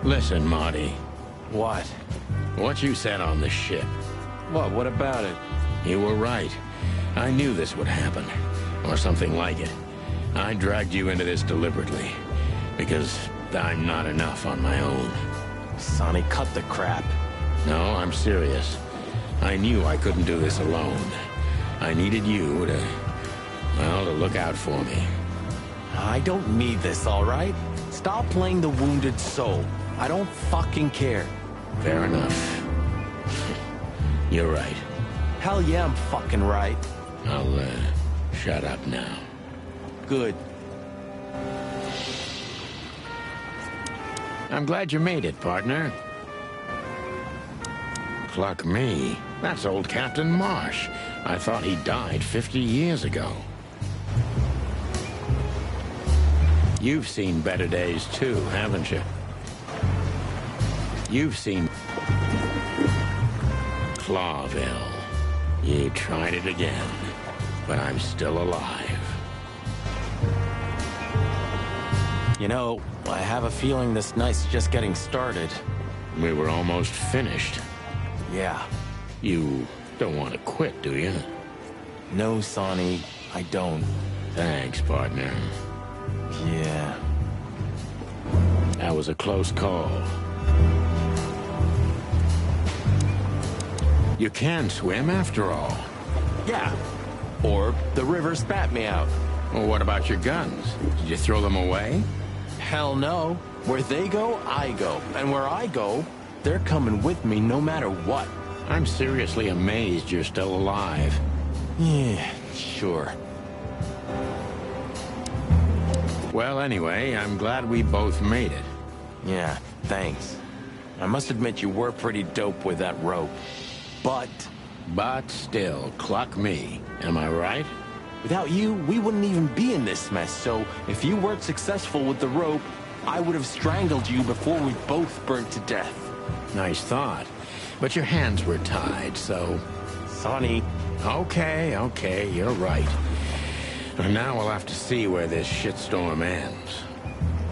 Listen, Marty. What? What you said on the ship. What about it? You were right. I knew this would happen. Or something like it. I dragged you into this deliberately. Because I'm not enough on my own. Sonny, cut the crap. No, I'm serious. I knew I couldn't do this alone. I needed you to, well, to look out for me. I don't need this, all right? Stop playing the wounded soul. I don't fucking care. Fair enough. You're right. Hell yeah, I'm fucking right. I'll, shut up now. Good. I'm glad you made it, partner. Pluck me. That's old Captain Marsh. I thought he died 50 years ago. You've seen better days too, haven't you? You've seen Clawville. You tried it again, but I'm still alive. You know, I have a feeling this night's just getting started. We were almost finished. Yeah. You don't want to quit, do you? No, Sonny, I don't. Thanks, partner. Yeah. That was a close call. You can swim after all. Yeah. Or the river spat me out. Well, what about your guns? Did you throw them away? Hell no. Where they go, I go. And where I go, they're coming with me no matter what. I'm seriously amazed you're still alive. Yeah, sure. Well, anyway, I'm glad we both made it. Yeah, thanks. I must admit you were pretty dope with that rope. But still, cluck me. Am I right? without you, we wouldn't even be in this mess. So if you weren't successful with the rope, I would have strangled you before we both burnt to death. Nice thought. But your hands were tied, so... Sonny. Okay, you're right. And now we'll have to see where this shitstorm ends.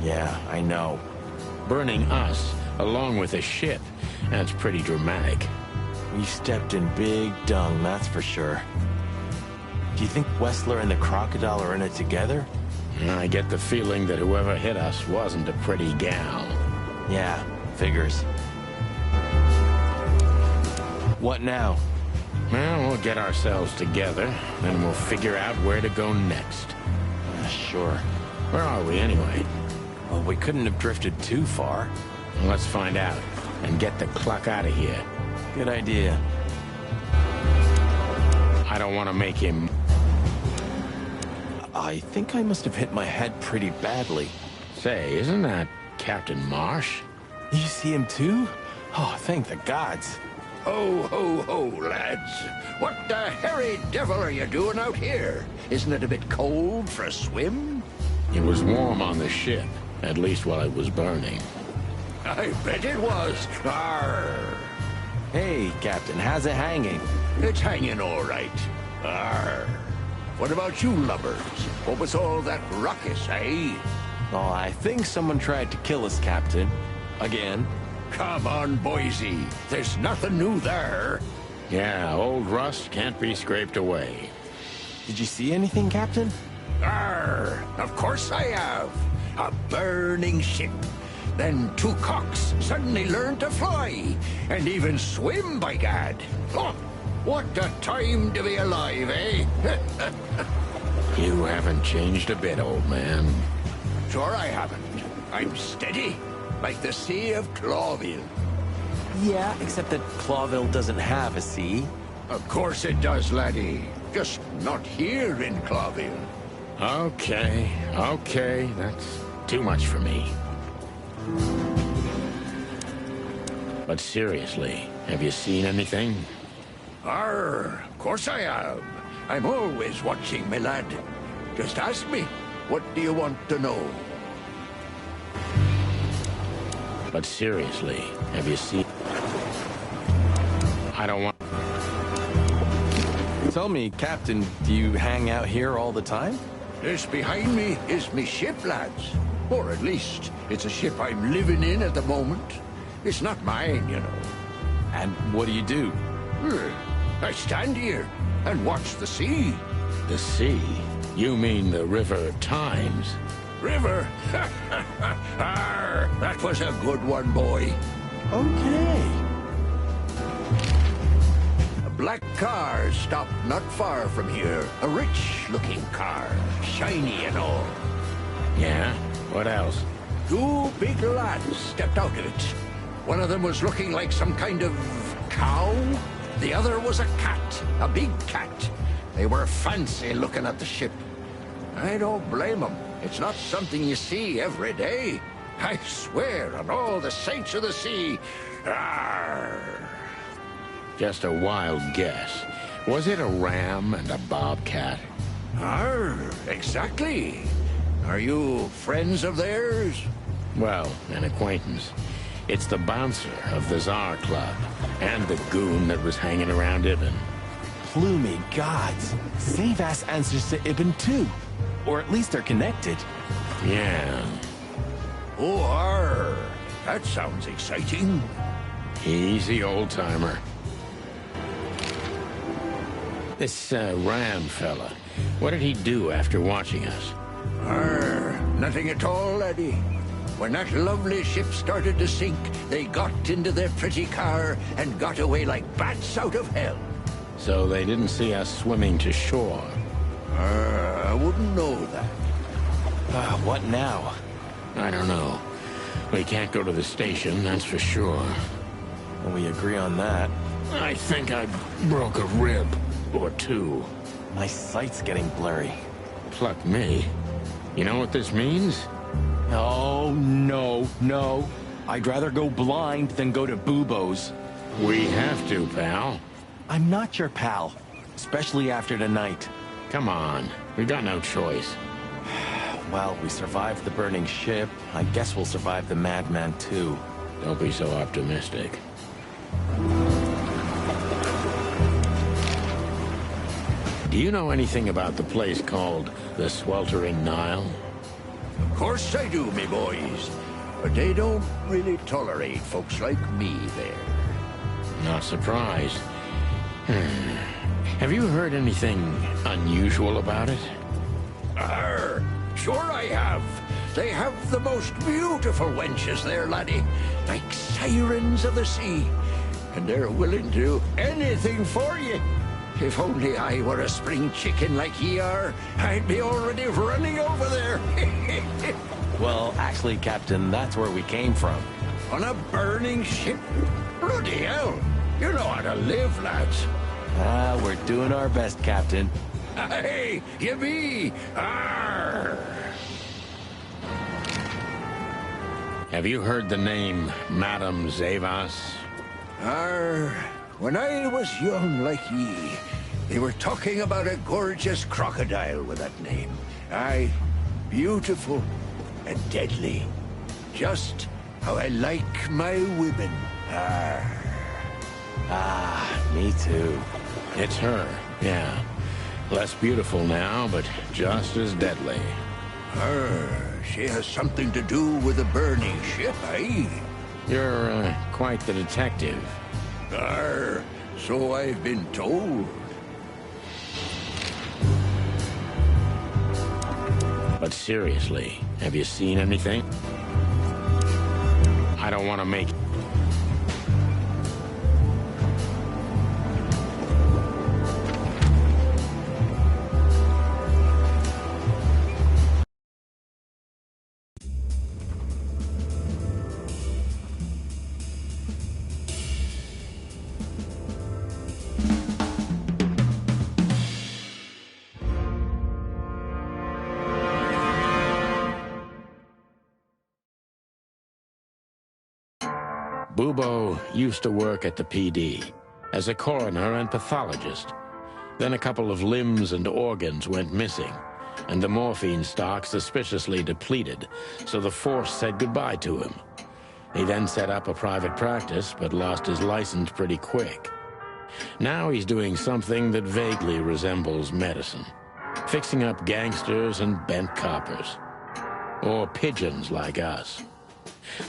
Yeah, I know. Burning us, along with the ship, that's pretty dramatic. We stepped in big dung, that's for sure. Do you think Wessler and the crocodile are in it together? I get the feeling that whoever hit us wasn't a pretty gal. Yeah, figures. What now? Well, we'll get ourselves together, then we'll figure out where to go next. Sure. Where are we, anyway? Well, we couldn't have drifted too far. Well, let's find out, and get the cluck out of here. Good idea. I don't want to make him... I think I must have hit my head pretty badly. Say, isn't that Captain Marsh? You see him too? Oh, thank the gods. Ho, ho, ho, lads. What the hairy devil are you doing out here? Isn't it a bit cold for a swim? It was warm on the ship, at least while it was burning. I bet it was. Arr. Hey, Captain, how's it hanging? It's hanging all right. Arr. What about you, lubbers? What was all that ruckus, eh? Oh, I think someone tried to kill us, Captain. Again. Come on, Boise. There's nothing new there. Yeah, old rust can't be scraped away. Did you see anything, Captain? Arr, of course I have. A burning ship. Then two cocks suddenly learned to fly, and even swim, by gad. Oh, what a time to be alive, eh? You haven't changed a bit, old man. Sure I haven't. I'm steady, like the Sea of Clawville. Yeah, except that Clawville doesn't have a sea. Of course it does, laddie. Just not here in Clawville. Okay, that's too much for me. But seriously, have you seen anything? Arr, of course I have. I'm always watching, my lad. Just ask me, what do you want to know? But seriously, have you seen... I don't want... Tell me, Captain, do you hang out here all the time? This behind me is me ship, lads. Or at least, it's a ship I'm living in at the moment. It's not mine, you know. And what do you do? I stand here and watch the sea. The sea? You mean the River Times? River? Arr, that was a good one, boy. Okay. A black car stopped not far from here. A rich-looking car, shiny and all. Yeah? What else? Two big lads stepped out of it. One of them was looking like some kind of cow. The other was a cat, a big cat. They were fancy looking at the ship. I don't blame them. It's not something you see every day. I swear on all the saints of the sea. Arr! Just a wild guess. Was it a ram and a bobcat? Arr, exactly. Are you friends of theirs? Well, an acquaintance. It's the bouncer of the Tsar Club, and the goon that was hanging around Ibn. Plumey gods. Save-ass answers to Ibn too. Or at least they're connected. Yeah. Oh, arr. That sounds exciting. Easy, old-timer. This Ram fella, what did he do after watching us? Arr, nothing at all, laddie. When that lovely ship started to sink, they got into their pretty car and got away like bats out of hell. So they didn't see us swimming to shore. I wouldn't know that. What now? I don't know. We can't go to the station, that's for sure. Well, we agree on that. I think I broke a rib or two. My sight's getting blurry. Pluck me. You know what this means? Oh, no. I'd rather go blind than go to Bubo's. We have to, pal. I'm not your pal, especially after tonight. Come on, we got no choice. Well, we survived the burning ship. I guess we'll survive the madman too. Don't be so optimistic. Do you know anything about the place called the Sweltering Nile? Of course I do, me boys. But they don't really tolerate folks like me there. Not surprised. Have you heard anything unusual about it? Arr, sure I have. They have the most beautiful wenches there, laddie. Like sirens of the sea. And they're willing to do anything for you. If only I were a spring chicken like ye are, I'd be already running over there. Well, actually, Captain, that's where we came from. On a burning ship? Bloody hell. You know how to live, lads. We're doing our best, Captain. Hey, you be. Arr! Have you heard the name Madame Zavas? When I was young like ye, they were talking about a gorgeous crocodile with that name. Aye, beautiful and deadly. Just how I like my women. Me too. It's her, yeah. Less beautiful now, but just as deadly. She has something to do with the burning ship, eh? You're quite the detective. So I've been told. But seriously, have you seen anything? I don't want to make... Bubo used to work at the PD as a coroner and pathologist. Then a couple of limbs and organs went missing, and the morphine stock suspiciously depleted, so the force said goodbye to him. He then set up a private practice, but lost his license pretty quick. Now he's doing something that vaguely resembles medicine, fixing up gangsters and bent coppers. or pigeons like us.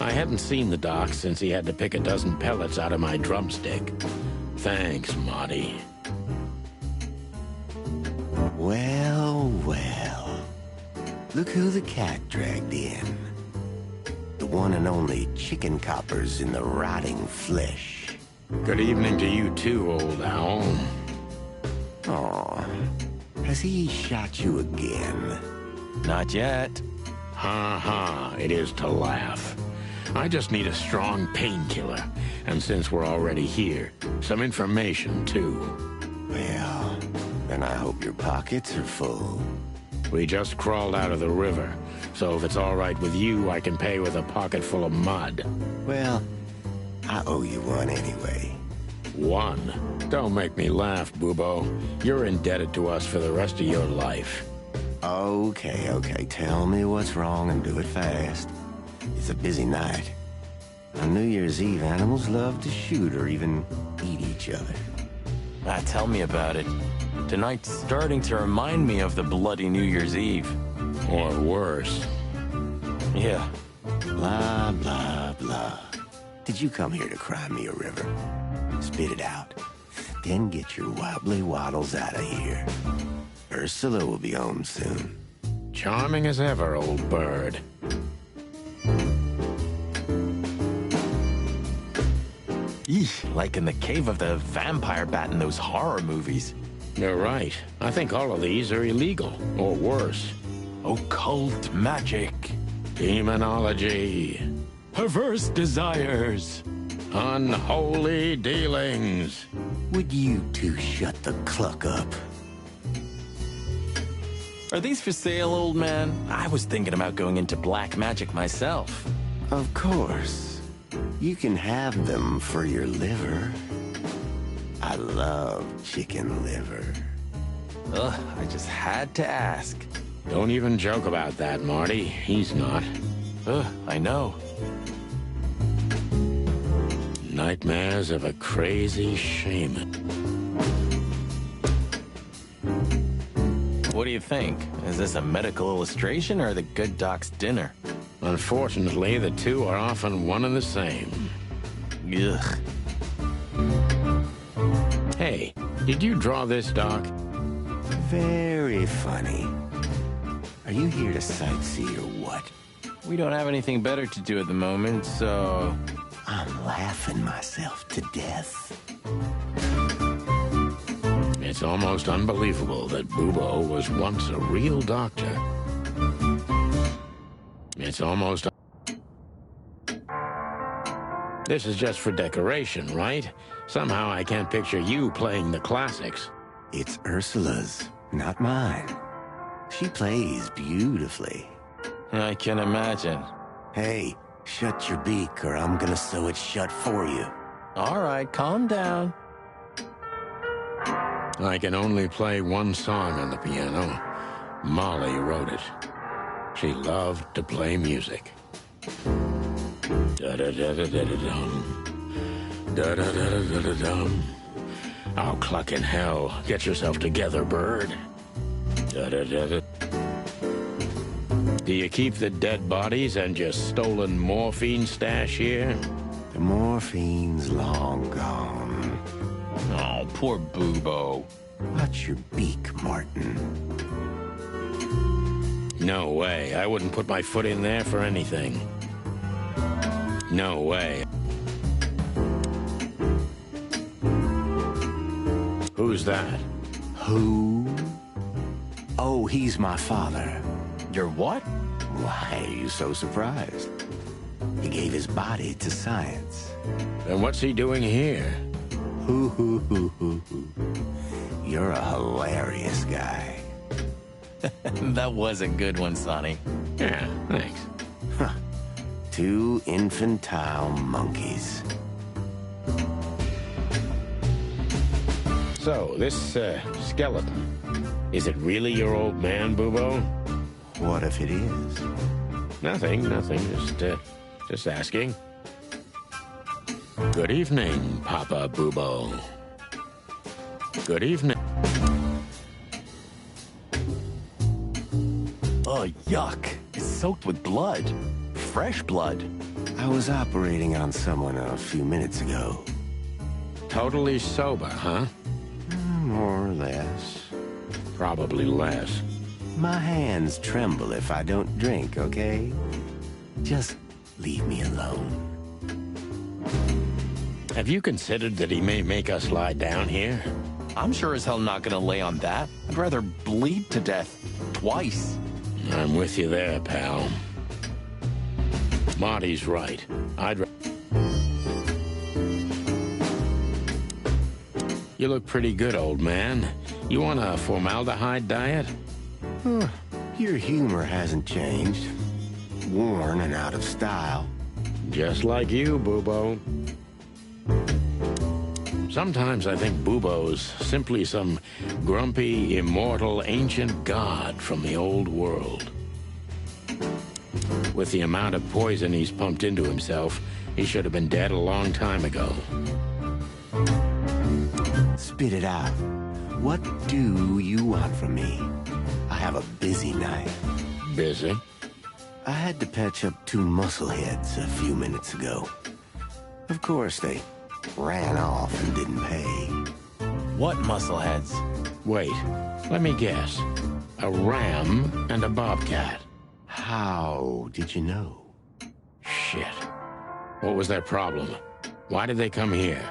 I hadn't seen the doc since he had to pick a dozen pellets out of my drumstick. Thanks, Marty. Well, well. Look who the cat dragged in. The one and only chicken coppers in the rotting flesh. Good evening to you too, old owl. Aw, has he shot you again? Not yet. Ha ha, it is to laugh. I just need a strong painkiller. And since we're already here, some information too. Well, then I hope your pockets are full. We just crawled out of the river, so if it's all right with you, I can pay with a pocket full of mud. Well, I owe you one anyway. One? Don't make me laugh, Bubo. You're indebted to us for the rest of your life. Okay, okay. Tell me what's wrong and do it fast. It's a busy night. On New Year's Eve, animals love to shoot or even eat each other. Tell me about it. Tonight's starting to remind me of the bloody New Year's Eve. Or worse. Yeah. Blah, blah, blah. Did you come here to cry me a river? Spit it out. Then get your wobbly waddles out of here. Ursula will be home soon. Charming as ever, old bird. Eesh, like in the cave of the vampire bat in those horror movies. You're right. I think all of these are illegal, or worse. Occult magic. Demonology. Perverse desires. Unholy dealings. Would you two shut the cluck up? Are these for sale, old man? I was thinking about going into black magic myself. Of course. You can have them for your liver. I love chicken liver. Ugh, I just had to ask. Don't even joke about that, Marty. He's not. Ugh, I know. Nightmares of a crazy shaman. What do you think? Is this a medical illustration or the good doc's dinner? Unfortunately, the two are often one and the same. Ugh. Hey, did you draw this, Doc? Very funny. Are you here to sightsee or what? We don't have anything better to do at the moment, so... I'm laughing myself to death. It's almost unbelievable that Bubo was once a real doctor. It's almost... This is just for decoration, right? Somehow I can't picture you playing the classics. It's Ursula's, not mine. She plays beautifully. I can imagine. Hey, shut your beak or I'm gonna sew it shut for you. All right, calm down. I can only play one song on the piano. Molly wrote it. She loved to play music. Da-da-da-da-da-da-dum. Da-da-da-da-da-dum. Oh, cluck in hell. Get yourself together, bird. Da-da-da-da. Do you keep the dead bodies and your stolen morphine stash here? The morphine's long gone. Oh, poor Bubo. Watch your beak, Martin. No way. I wouldn't put my foot in there for anything. No way. Who's that? Who? Oh, he's my father. You're what? Why are you so surprised? He gave his body to science. And what's he doing here? Hoo, hoo, hoo, hoo, hoo. You're a hilarious guy. That was a good one, Sonny. Yeah, thanks. Huh. Two infantile monkeys. So, this, skeleton, is it really your old man, Bubo? What if it is? Nothing. Just asking. Good evening, Papa Bubo. Good evening. Oh, yuck. It's soaked with blood. Fresh blood. I was operating on someone a few minutes ago. Totally sober, huh? More or less. Probably less. My hands tremble if I don't drink, okay? Just leave me alone. Have you considered that he may make us lie down here? I'm sure as hell not gonna lay on that. I'd rather bleed to death. Twice. I'm with you there, pal. Marty's right. You look pretty good, old man. You want a formaldehyde diet? Your humor hasn't changed. Worn and out of style. Just like you, Bubo. Sometimes I think Bubo's simply some grumpy, immortal, ancient god from the old world. With the amount of poison he's pumped into himself, he should have been dead a long time ago. Spit it out. What do you want from me? I have a busy night. Busy? I had to patch up 2 muscleheads a few minutes ago. Of course, they ran off and didn't pay. What muscleheads? Wait, let me guess. A ram and a bobcat. How did you know? Shit. What was their problem? Why did they come here?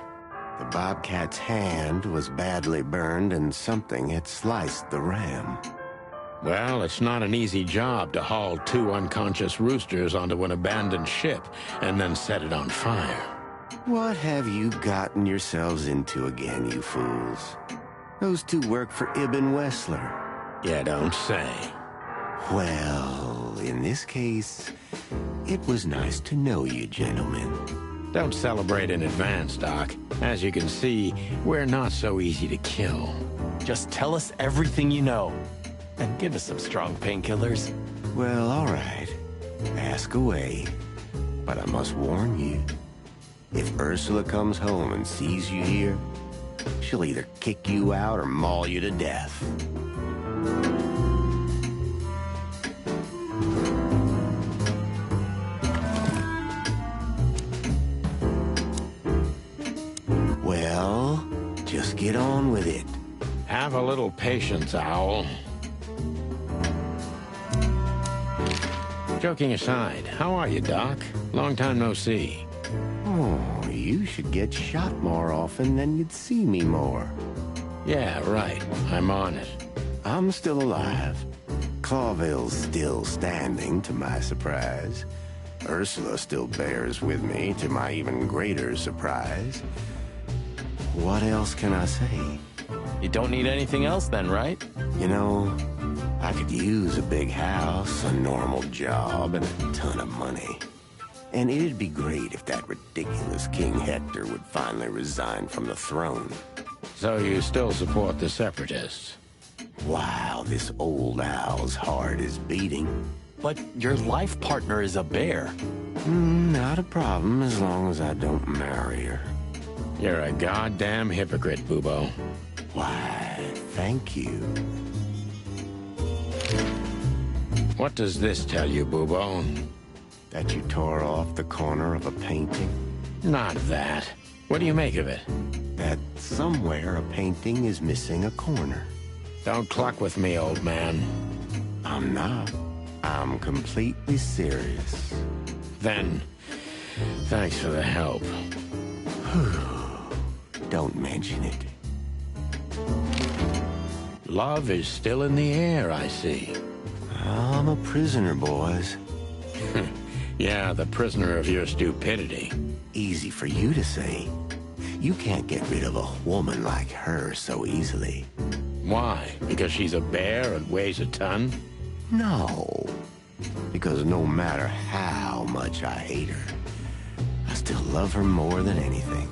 The bobcat's hand was badly burned and something had sliced the ram. Well, it's not an easy job to haul 2 unconscious roosters onto an abandoned ship and then set it on fire. What have you gotten yourselves into again, you fools? Those 2 work for Ibn Wessler. You don't say. Well, in this case, it was nice to know you, gentlemen. Don't celebrate in advance, Doc. As you can see, we're not so easy to kill. Just tell us everything you know. And give us some strong painkillers. Well, all right. Ask away. But I must warn you. If Ursula comes home and sees you here, she'll either kick you out or maul you to death. Well, just get on with it. Have a little patience, Owl. Joking aside, how are you, Doc? Long time no see. Oh, you should get shot more often, then you'd see me more. Yeah, right. I'm on it. I'm still alive. Clawville's still standing, to my surprise. Ursula still bears with me, to my even greater surprise. What else can I say? You don't need anything else then, right? You know, I could use a big house, a normal job, and a ton of money. And it'd be great if that ridiculous King Hector would finally resign from the throne. So you still support the Separatists? Wow, this old owl's heart is beating. But your life partner is a bear. Not a problem as long as I don't marry her. You're a goddamn hypocrite, Bubo. Why, thank you. What does this tell you, Bubo? That you tore off the corner of a painting? Not that. What do you make of it? That somewhere a painting is missing a corner. Don't cluck with me, old man. I'm not. I'm completely serious. Then, thanks for the help. Don't mention it. Love is still in the air, I see. I'm a prisoner, boys. Yeah, the prisoner of your stupidity. Easy for you to say. You can't get rid of a woman like her so easily. Why? Because she's a bear and weighs a ton? No. Because no matter how much I hate her, I still love her more than anything.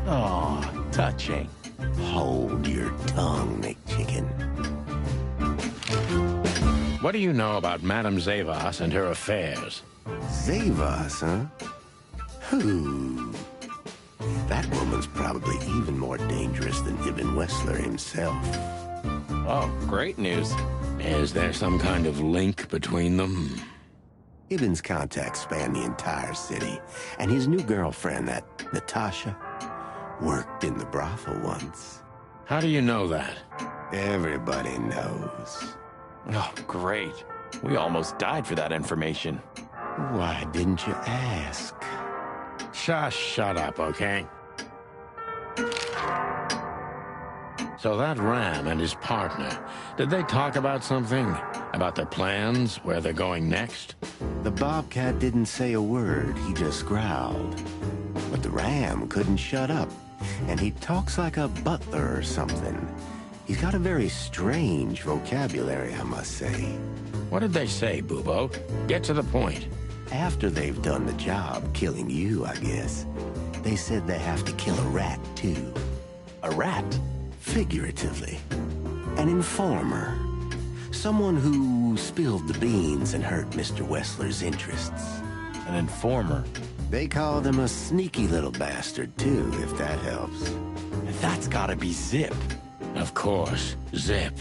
Oh, touching. Hold your tongue, McChicken. What do you know about Madame Zavas and her affairs? Zavas, huh? Who? That woman's probably even more dangerous than Ibn Wessler himself. Oh, great news. Is there some kind of link between them? Ibn's contacts span the entire city, and his new girlfriend, that Natasha, worked in the brothel once. How do you know that? Everybody knows. Oh, great. We almost died for that information. Why didn't you ask? Just shut up, okay? So that Ram and his partner, did they talk about something? About their plans, where they're going next? The Bobcat didn't say a word, he just growled. But the Ram couldn't shut up, and he talks like a butler or something. He's got a very strange vocabulary, I must say. What did they say, Bubo? Get to the point. After they've done the job killing you, I guess, they said they have to kill a rat, too. A rat? Figuratively. An informer. Someone who spilled the beans and hurt Mr. Wessler's interests. An informer? They called him a sneaky little bastard, too, if that helps. That's gotta be Zip. Of course, Zip.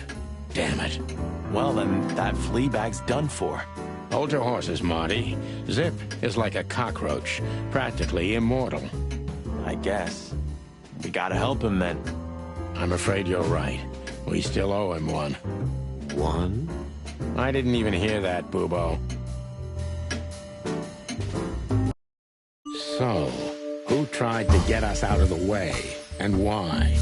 Damn it. Well, then, that flea bag's done for. Hold your horses, Marty. Zip is like a cockroach, practically immortal. I guess. We gotta help him, then. I'm afraid you're right. We still owe him one. One? I didn't even hear that, Bubo. So, who tried to get us out of the way, and why?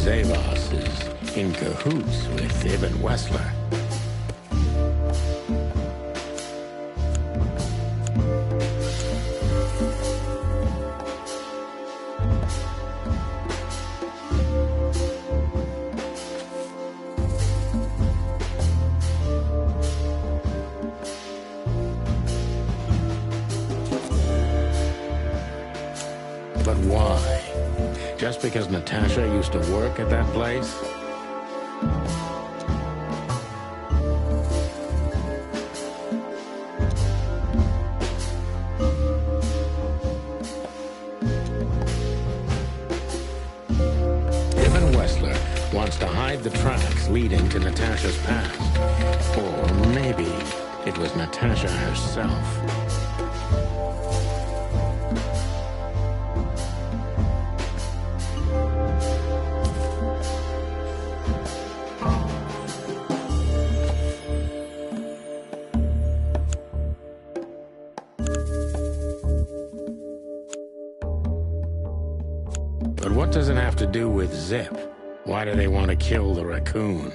Zavos is in cahoots with Ibn Wessler. But why? Just because Natasha used to work at that place? Ibn Wessler wants to hide the tracks leading to Natasha's past. Or maybe it was Natasha herself. But what does it have to do with Zip? Why do they want to kill the raccoon?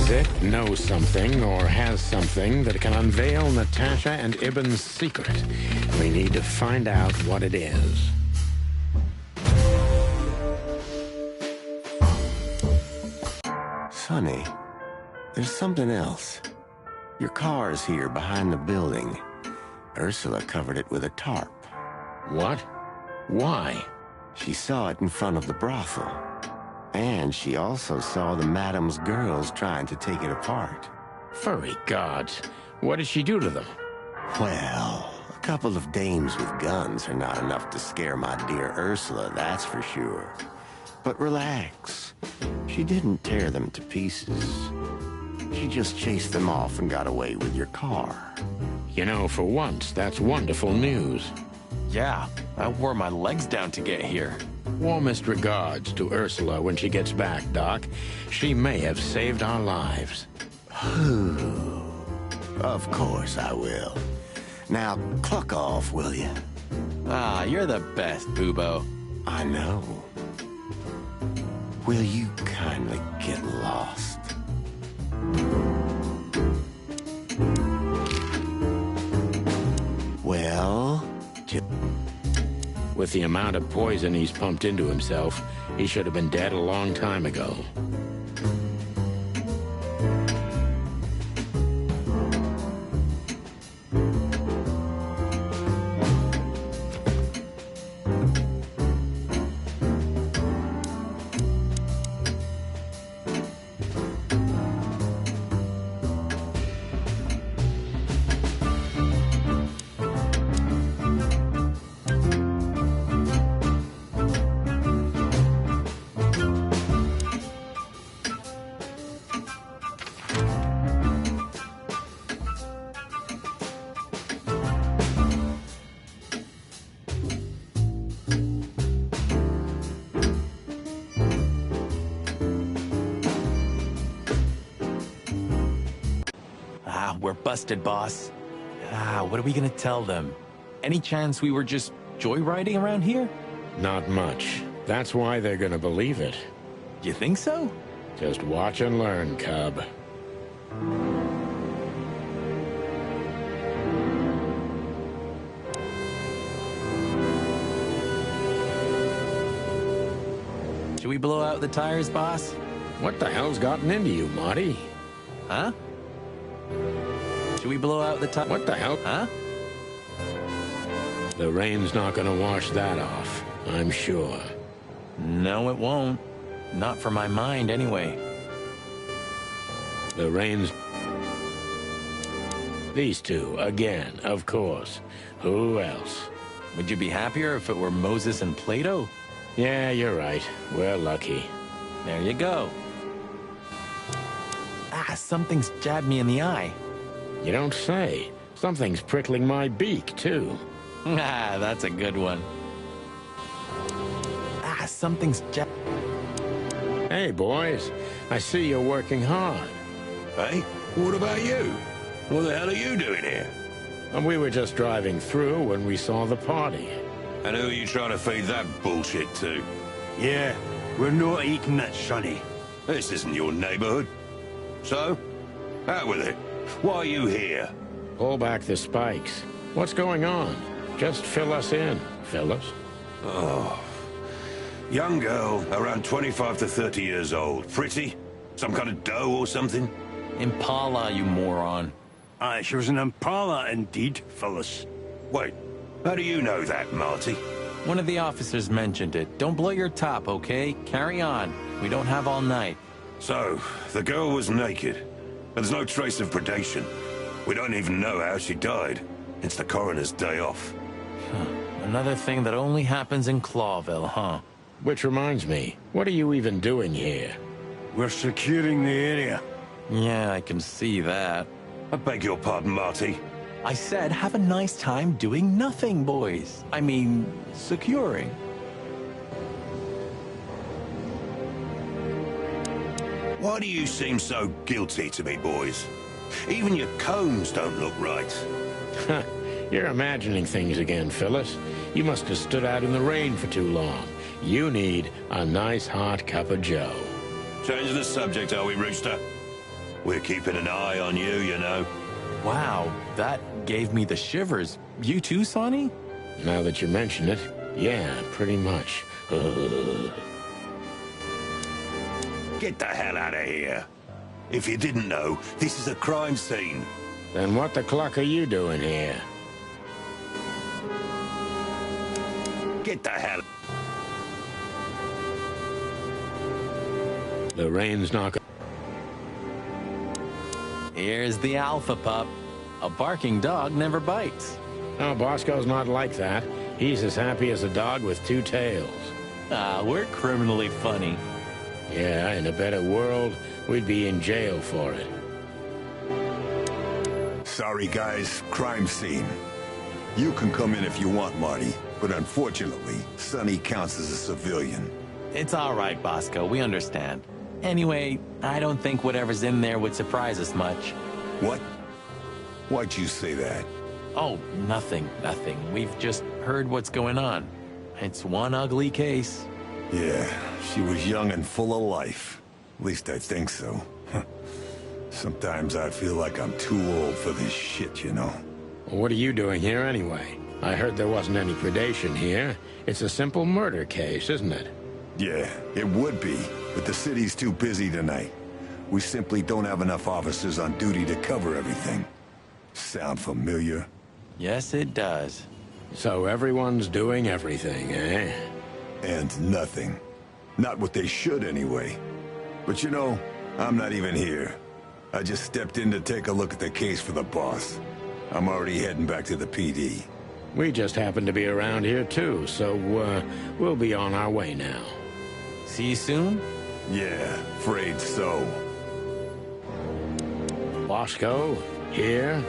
Zip knows something or has something that can unveil Natasha and Ibn's secret. We need to find out what it is. Sonny, there's something else. Your car's here behind the building. Ursula covered it with a tarp. What? Why? She saw it in front of the brothel. And she also saw the madam's girls trying to take it apart. Furry gods. What did she do to them? Well, a couple of dames with guns are not enough to scare my dear Ursula, that's for sure. But relax. She didn't tear them to pieces. She just chased them off and got away with your car. You know, for once, that's wonderful news. Yeah, I wore my legs down to get here. Warmest regards to Ursula when she gets back, Doc. She may have saved our lives. Of course I will. Now, cluck off, will you? Ah, you're the best, Boobo. I know. Will you kindly get lost? Well, With the amount of poison he's pumped into himself, he should have been dead a long time ago. We're busted, boss. What are we gonna tell them? Any chance we were just joyriding around here? Not much. That's why they're gonna believe it. You think so? Just watch and learn, cub. Should we blow out the tires, boss? What the hell's gotten into you, Marty? Huh? Should we blow out the tires? What the hell? Huh? The rain's not gonna wash that off, I'm sure. No, it won't. Not for my mind, anyway. The rain's... These two, again, of course. Who else? Would you be happier if it were Moses and Plato? Yeah, you're right. We're lucky. There you go. Something's jabbed me in the eye. You don't say. Something's prickling my beak, too. That's a good one. Something's jabbed... Hey, boys. I see you're working hard. Hey, what about you? What the hell are you doing here? And we were just driving through when we saw the party. And who are you trying to feed that bullshit to? Yeah, we're not eating that, Sonny. This isn't your neighborhood. So, out with it. Why are you here? Pull back the spikes. What's going on? Just fill us in, fellas. Young girl, around 25 to 30 years old. Pretty? Some kind of dough or something? Impala, you moron. Aye, she was an Impala indeed, Phyllis. Wait, how do you know that, Marty? One of the officers mentioned it. Don't blow your top, okay? Carry on. We don't have all night. So, the girl was naked. There's no trace of predation. We don't even know how she died. It's the coroner's day off. Another thing that only happens in Clawville, huh? Which reminds me, what are you even doing here? We're securing the area. Yeah, I can see that. I beg your pardon, Marty. I said have a nice time doing nothing, boys. I mean, securing. Why do you seem so guilty to me, boys? Even your combs don't look right. You're imagining things again, Phyllis. You must have stood out in the rain for too long. You need a nice hot cup of joe. Changing the subject, are we, Rooster? We're keeping an eye on you, you know. Wow, that gave me the shivers. You too, Sonny? Now that you mention it, yeah, pretty much. Get the hell out of here. If you didn't know, this is a crime scene. Then what the cluck are you doing here? Get the hell... The rain's not... Here's the alpha pup. A barking dog never bites. Oh, Bosco's not like that. He's as happy as a dog with two tails. We're criminally funny. Yeah, in a better world, we'd be in jail for it. Sorry, guys. Crime scene. You can come in if you want, Marty, but unfortunately, Sonny counts as a civilian. It's all right, Bosco. We understand. Anyway, I don't think whatever's in there would surprise us much. What? Why'd you say that? Oh, nothing. We've just heard what's going on. It's one ugly case. Yeah, she was young and full of life. At least I think so. Sometimes I feel like I'm too old for this shit, you know? Well, what are you doing here anyway? I heard there wasn't any predation here. It's a simple murder case, isn't it? Yeah, it would be, but the city's too busy tonight. We simply don't have enough officers on duty to cover everything. Sound familiar? Yes, it does. So everyone's doing everything, eh? And nothing. Not what they should, anyway. But you know, I'm not even here. I just stepped in to take a look at the case for the boss. I'm already heading back to the PD. We just happen to be around here too, so we'll be on our way now. See you soon? Yeah, afraid so. Bosco, here?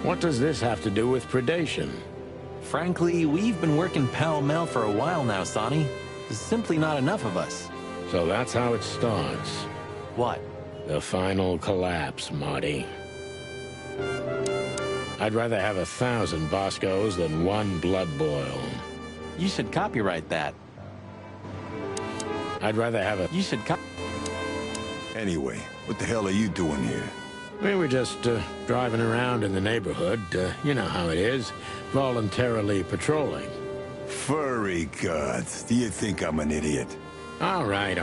What does this have to do with predation? Frankly, we've been working pell-mell for a while now, Sonny. There's simply not enough of us. So that's how it starts. What? The final collapse, Marty. I'd rather have 1,000 Boscos than one blood boil. You should copyright that. I'd rather have a... You should Anyway, what the hell are you doing here? We were just driving around in the neighborhood. You know how it is. Voluntarily patrolling. Furry gods, do you think I'm an idiot? All right.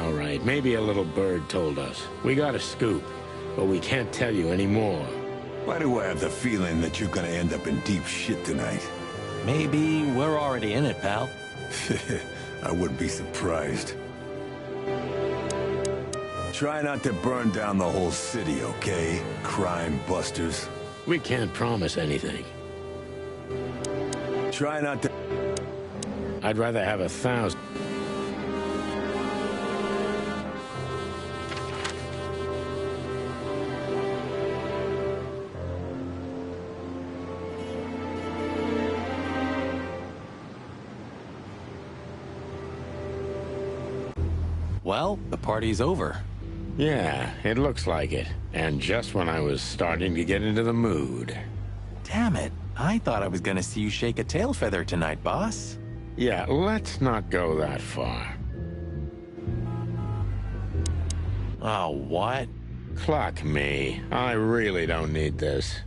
Maybe a little bird told us. We got a scoop, but we can't tell you any more. Why do I have the feeling that you're gonna end up in deep shit tonight? Maybe we're already in it, pal. I wouldn't be surprised. Try not to burn down the whole city, okay? Crime busters. We can't promise anything. Try not to... I'd rather have 1,000. Well, the party's over. Yeah, it looks like it. And just when I was starting to get into the mood. Damn it. I thought I was gonna see you shake a tail feather tonight, boss. Yeah, let's not go that far. Oh, what? Clock me. I really don't need this.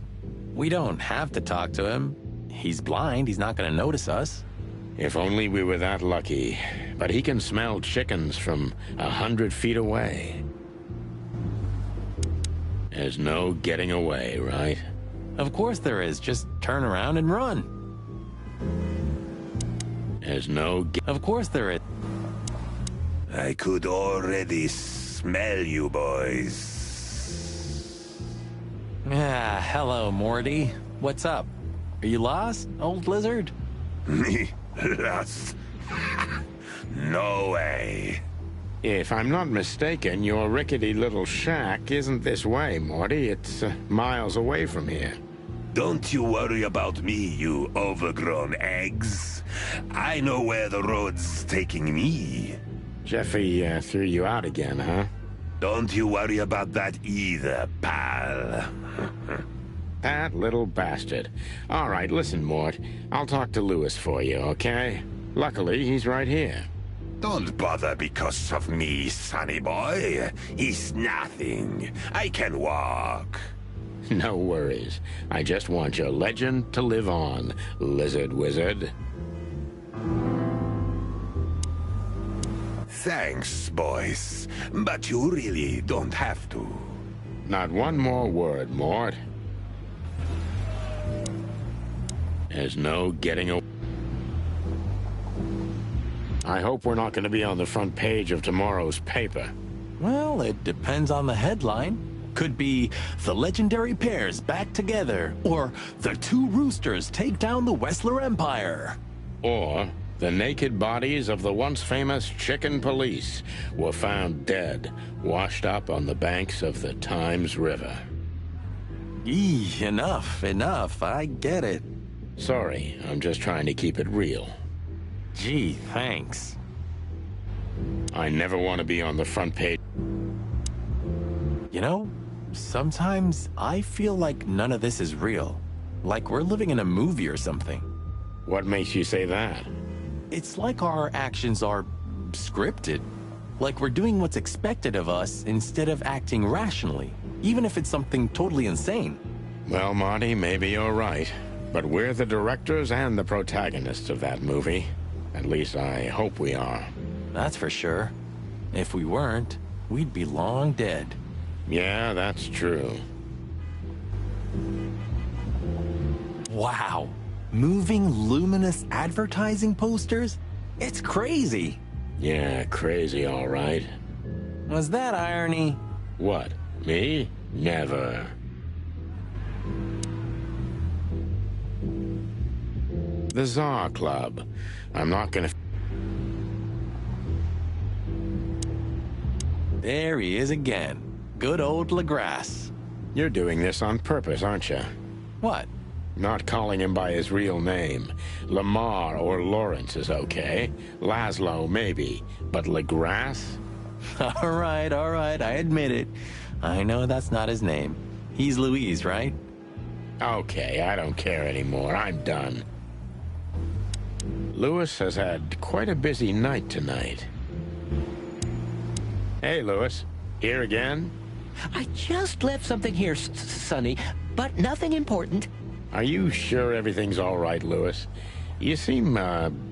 We don't have to talk to him. He's blind. He's not gonna notice us. If only we were that lucky. But he can smell chickens from 100 feet away. There's no getting away, right? Of course there is. Just turn around and run. There's no Of course there is. I could already smell you boys. Ah, hello, Morty. What's up? Are you lost, old lizard? Me? Lost? No way. If I'm not mistaken, your rickety little shack isn't this way, Morty. It's miles away from here. Don't you worry about me, you overgrown eggs. I know where the road's taking me. Jeffy threw you out again, huh? Don't you worry about that either, pal. That little bastard. All right, listen, Mort. I'll talk to Lewis for you, okay? Luckily, he's right here. Don't bother because of me, sonny boy. It's nothing. I can walk. No worries. I just want your legend to live on, lizard wizard. Thanks, boys. But you really don't have to. Not one more word, Mort. There's no getting away. I hope we're not going to be on the front page of tomorrow's paper. Well, it depends on the headline. Could be the legendary pairs back together, or the two roosters take down the Wessler Empire. Or the naked bodies of the once famous chicken police were found dead, washed up on the banks of the Times River. Enough. I get it. Sorry, I'm just trying to keep it real. Gee, thanks. I never want to be on the front page. know, sometimes I feel like none of this is real. Like we're living in a movie or something. What makes you say that? It's like our actions are scripted. Like we're doing what's expected of us instead of acting rationally, even if it's something totally insane. Well, Marty, maybe you're right. But we're the directors and the protagonists of that movie. At least I hope we are. That's for sure. If we weren't, we'd be long dead. Yeah, that's true. Wow. Moving luminous advertising posters? It's crazy. Yeah, crazy, all right. Was that irony? What? Me? Never. The Czar Club. I'm not gonna... There he is again. Good old LaGrasse. You're doing this on purpose, aren't you? What? Not calling him by his real name. Lamar or Lawrence is okay. Laszlo, maybe. But LaGrasse? All right, I admit it. I know that's not his name. He's Louise, right? Okay, I don't care anymore. I'm done. Lewis has had quite a busy night tonight. Hey, Lewis. Here again? I just left something here, Sonny, but nothing important. Are you sure everything's all right, Lewis? You seem,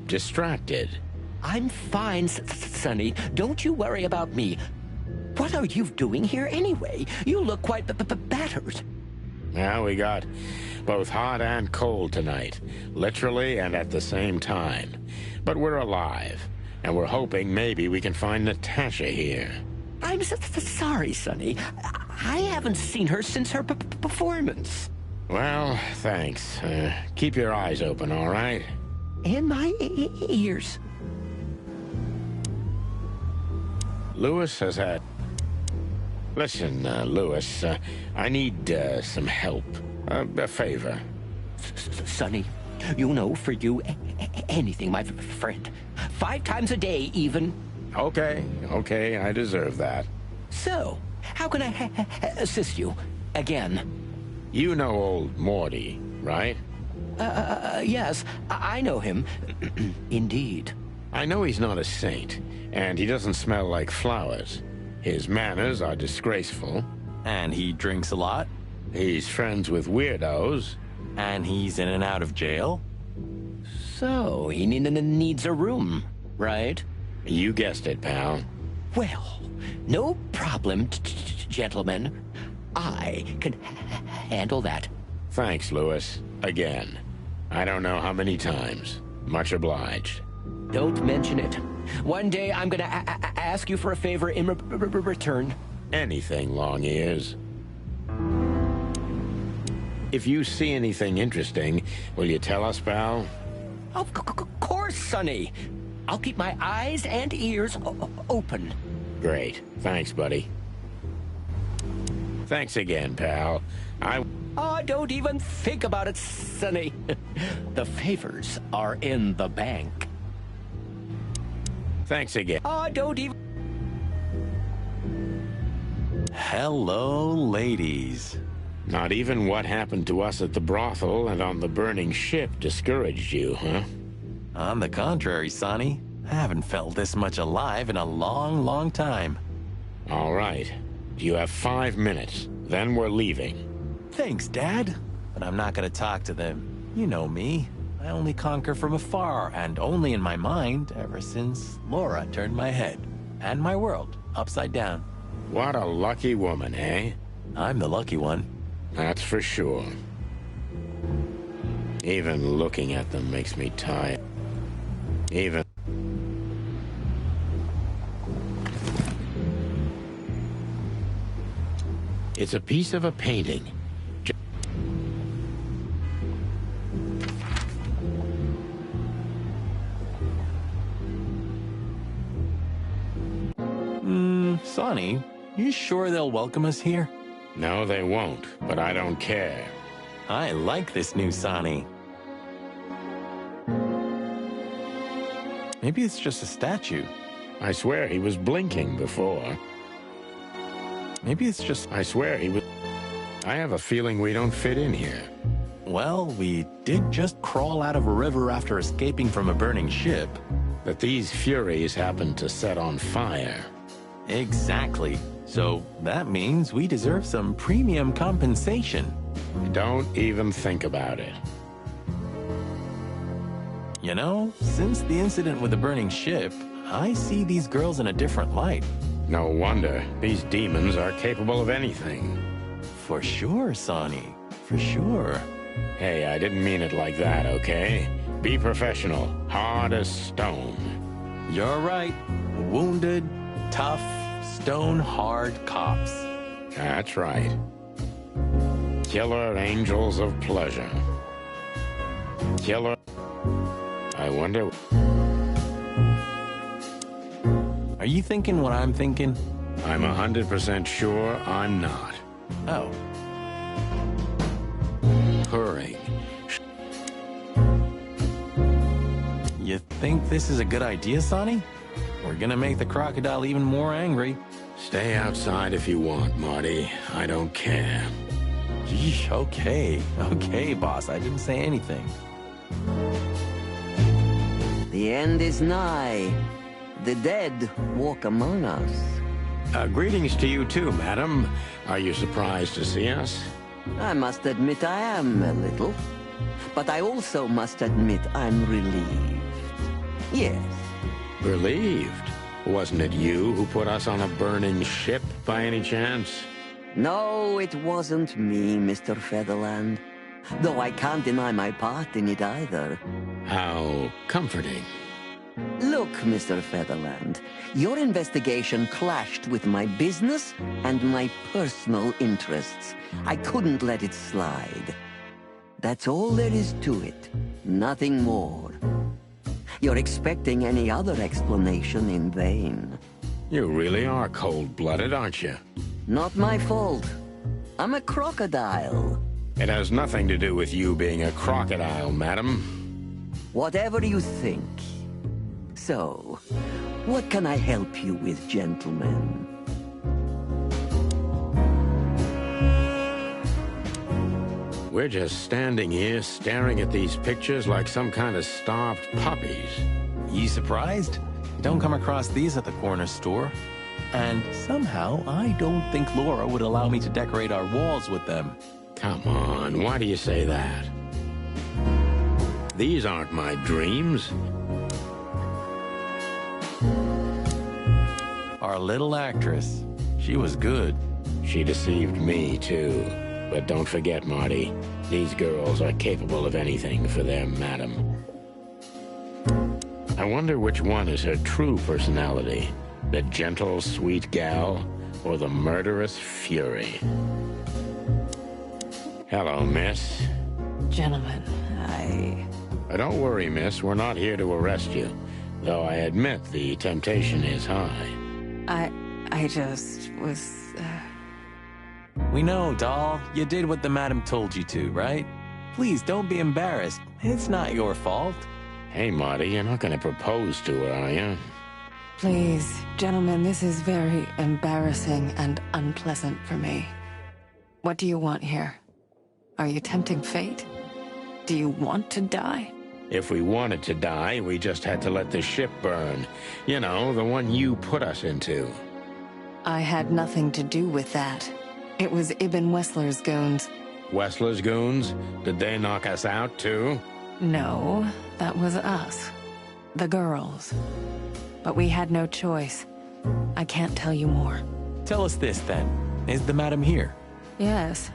distracted. I'm fine, Sonny. Don't you worry about me. What are you doing here anyway? You look quite battered. Well, we got both hot and cold tonight, literally and at the same time. But we're alive, and we're hoping maybe we can find Natasha here. I'm sorry, Sonny. I haven't seen her since her performance. Well, thanks. Keep your eyes open, all right? And my ears. Lewis has had... Listen, Lewis, I need some help. A favor. Sonny, you know, for you, anything, my friend. 5 times a day, even. Okay, I deserve that. So, how can I assist you? Again. You know old Morty, right? Yes, I know him. Indeed. I know he's not a saint, and he doesn't smell like flowers. His manners are disgraceful. And he drinks a lot. He's friends with weirdos. And he's in and out of jail. So, he needs a room, right? You guessed it, pal. Well, no problem, gentlemen. I can handle that. Thanks, Lewis. Again. I don't know how many times. Much obliged. Don't mention it. One day I'm gonna ask you for a favor in return. Anything, long ears. If you see anything interesting, will you tell us, pal? Of course, Sonny. I'll keep my eyes and ears open. Great. Thanks, buddy. Thanks again, pal. Don't even think about it, Sonny. The favors are in the bank. Thanks again. Don't even... Hello, ladies. Not even what happened to us at the brothel and on the burning ship discouraged you, huh? On the contrary, Sonny. I haven't felt this much alive in a long, long time. All right. You have 5 minutes. Then we're leaving. Thanks, Dad. But I'm not gonna talk to them. You know me. I only conquer from afar, and only in my mind, ever since Laura turned my head. And my world upside down. What a lucky woman, eh? I'm the lucky one. That's for sure. Even looking at them makes me tired. Even... It's a piece of a painting. Sonny, you sure they'll welcome us here? No, they won't, but I don't care. I like this new Sonny. Maybe it's just a statue. I swear he was blinking before. Maybe it's just... I swear he was... I have a feeling we don't fit in here. Well, we did just crawl out of a river after escaping from a burning ship. But these Furies happened to set on fire. Exactly. So that means we deserve some premium compensation. Don't even think about it. You know, since the incident with the burning ship, I see these girls in a different light. No wonder. These demons are capable of anything. For sure, Sonny. For sure. Hey, I didn't mean it like that, okay? Be professional. Hard as stone. You're right. Wounded, tough, stone-hard cops. That's right. Killer angels of pleasure. Killer... I wonder... Are you thinking what I'm thinking? I'm 100% sure I'm not. Oh. Purring. You think this is a good idea, Sonny? We're gonna make the crocodile even more angry. Stay outside if you want, Marty. I don't care. Yeesh, okay. Okay, boss. I didn't say anything. The end is nigh. The dead walk among us. Greetings to you too, madam. Are you surprised to see us? I must admit I am a little. But I also must admit I'm relieved. Yes. Relieved? Wasn't it you who put us on a burning ship, by any chance? No, it wasn't me, Mr. Featherland. Though I can't deny my part in it either. How comforting. Look, Mr. Featherland, your investigation clashed with my business and my personal interests. I couldn't let it slide. That's all there is to it. Nothing more. You're expecting any other explanation in vain. You really are cold-blooded, aren't you? Not my fault. I'm a crocodile. It has nothing to do with you being a crocodile, madam. Whatever you think. So, what can I help you with, gentlemen? We're just standing here staring at these pictures like some kind of starved puppies. You surprised? Don't come across these at the corner store. And somehow, I don't think Laura would allow me to decorate our walls with them. Come on, why do you say that? These aren't my dreams. Our little actress. She was good. She deceived me, too. But don't forget, Marty, these girls are capable of anything for them, madam. I wonder which one is her true personality. The gentle, sweet gal, or the murderous fury? Hello, miss. Gentlemen, Don't worry, miss. We're not here to arrest you. Though I admit the temptation is high. I just was... We know, doll. You did what the madam told you to, right? Please, don't be embarrassed. It's not your fault. Hey, Marty, you're not going to propose to her, are you? Please, gentlemen, this is very embarrassing and unpleasant for me. What do you want here? Are you tempting fate? Do you want to die? If we wanted to die, we just had to let the ship burn. You know, the one you put us into. I had nothing to do with that. It was Ibn Wessler's goons. Wessler's goons? Did they knock us out, too? No, that was us. The girls. But we had no choice. I can't tell you more. Tell us this, then. Is the madam here? Yes,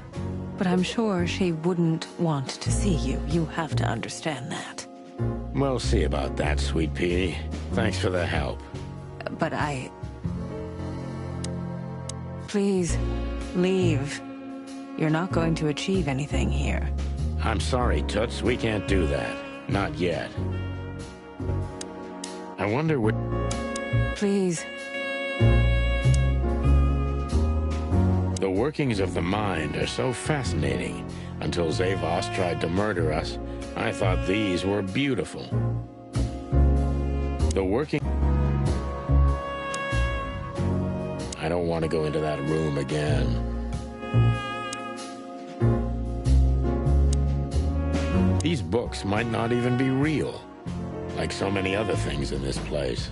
but I'm sure she wouldn't want to see you. You have to understand that. We'll see about that, Sweet Pea. Thanks for the help. But Please, leave. You're not going to achieve anything here. I'm sorry, Toots. We can't do that. Not yet. I wonder what... Please. The workings of the mind are so fascinating. Until Zavos tried to murder us, I thought these were beautiful. I don't want to go into that room again. These books might not even be real, like so many other things in this place.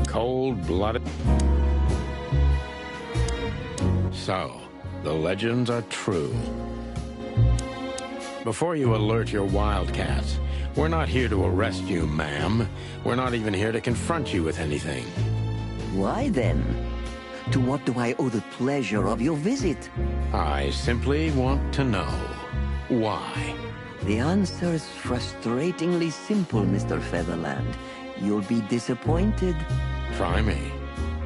Cold-blooded. So, the legends are true. Before you alert your wildcats, we're not here to arrest you, ma'am. We're not even here to confront you with anything. Why then? To what do I owe the pleasure of your visit? I simply want to know why. The answer is frustratingly simple, Mr. Featherland. You'll be disappointed. Try me.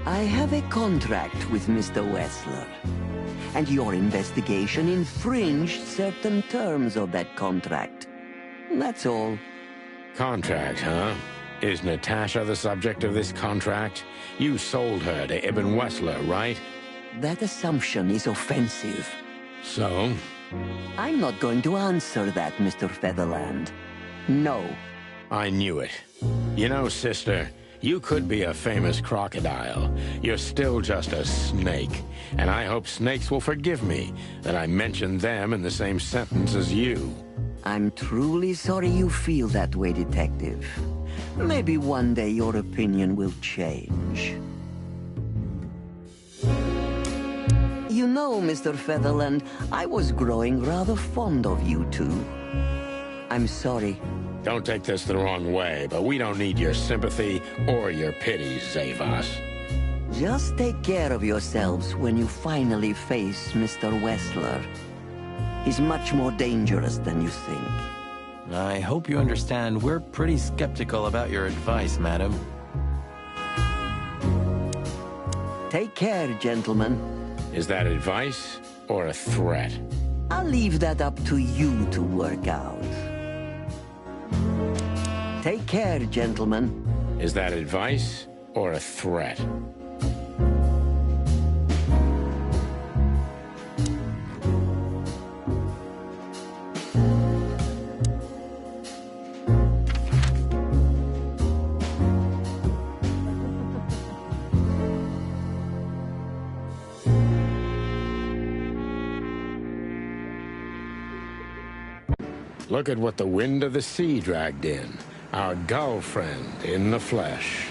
I have a contract with Mr. Wessler, and your investigation infringed certain terms of that contract. That's all. Contract, huh? Is Natasha the subject of this contract? You sold her to Ibn Wessler, right? That assumption is offensive. So? I'm not going to answer that, Mr. Featherland. No. I knew it. You know, sister, you could be a famous crocodile. You're still just a snake. And I hope snakes will forgive me that I mentioned them in the same sentence as you. I'm truly sorry you feel that way, Detective. Maybe one day your opinion will change. You know, Mr. Featherland, I was growing rather fond of you two. I'm sorry. Don't take this the wrong way, but we don't need your sympathy or your pity, Zavas. Just take care of yourselves when you finally face Mr. Wessler. He's much more dangerous than you think. I hope you understand we're pretty skeptical about your advice, madam. Take care, gentlemen. Is that advice or a threat? I'll leave that up to you to work out. Take care, gentlemen. Is that advice or a threat? Look at what the wind of the sea dragged in. Our gull friend in the flesh.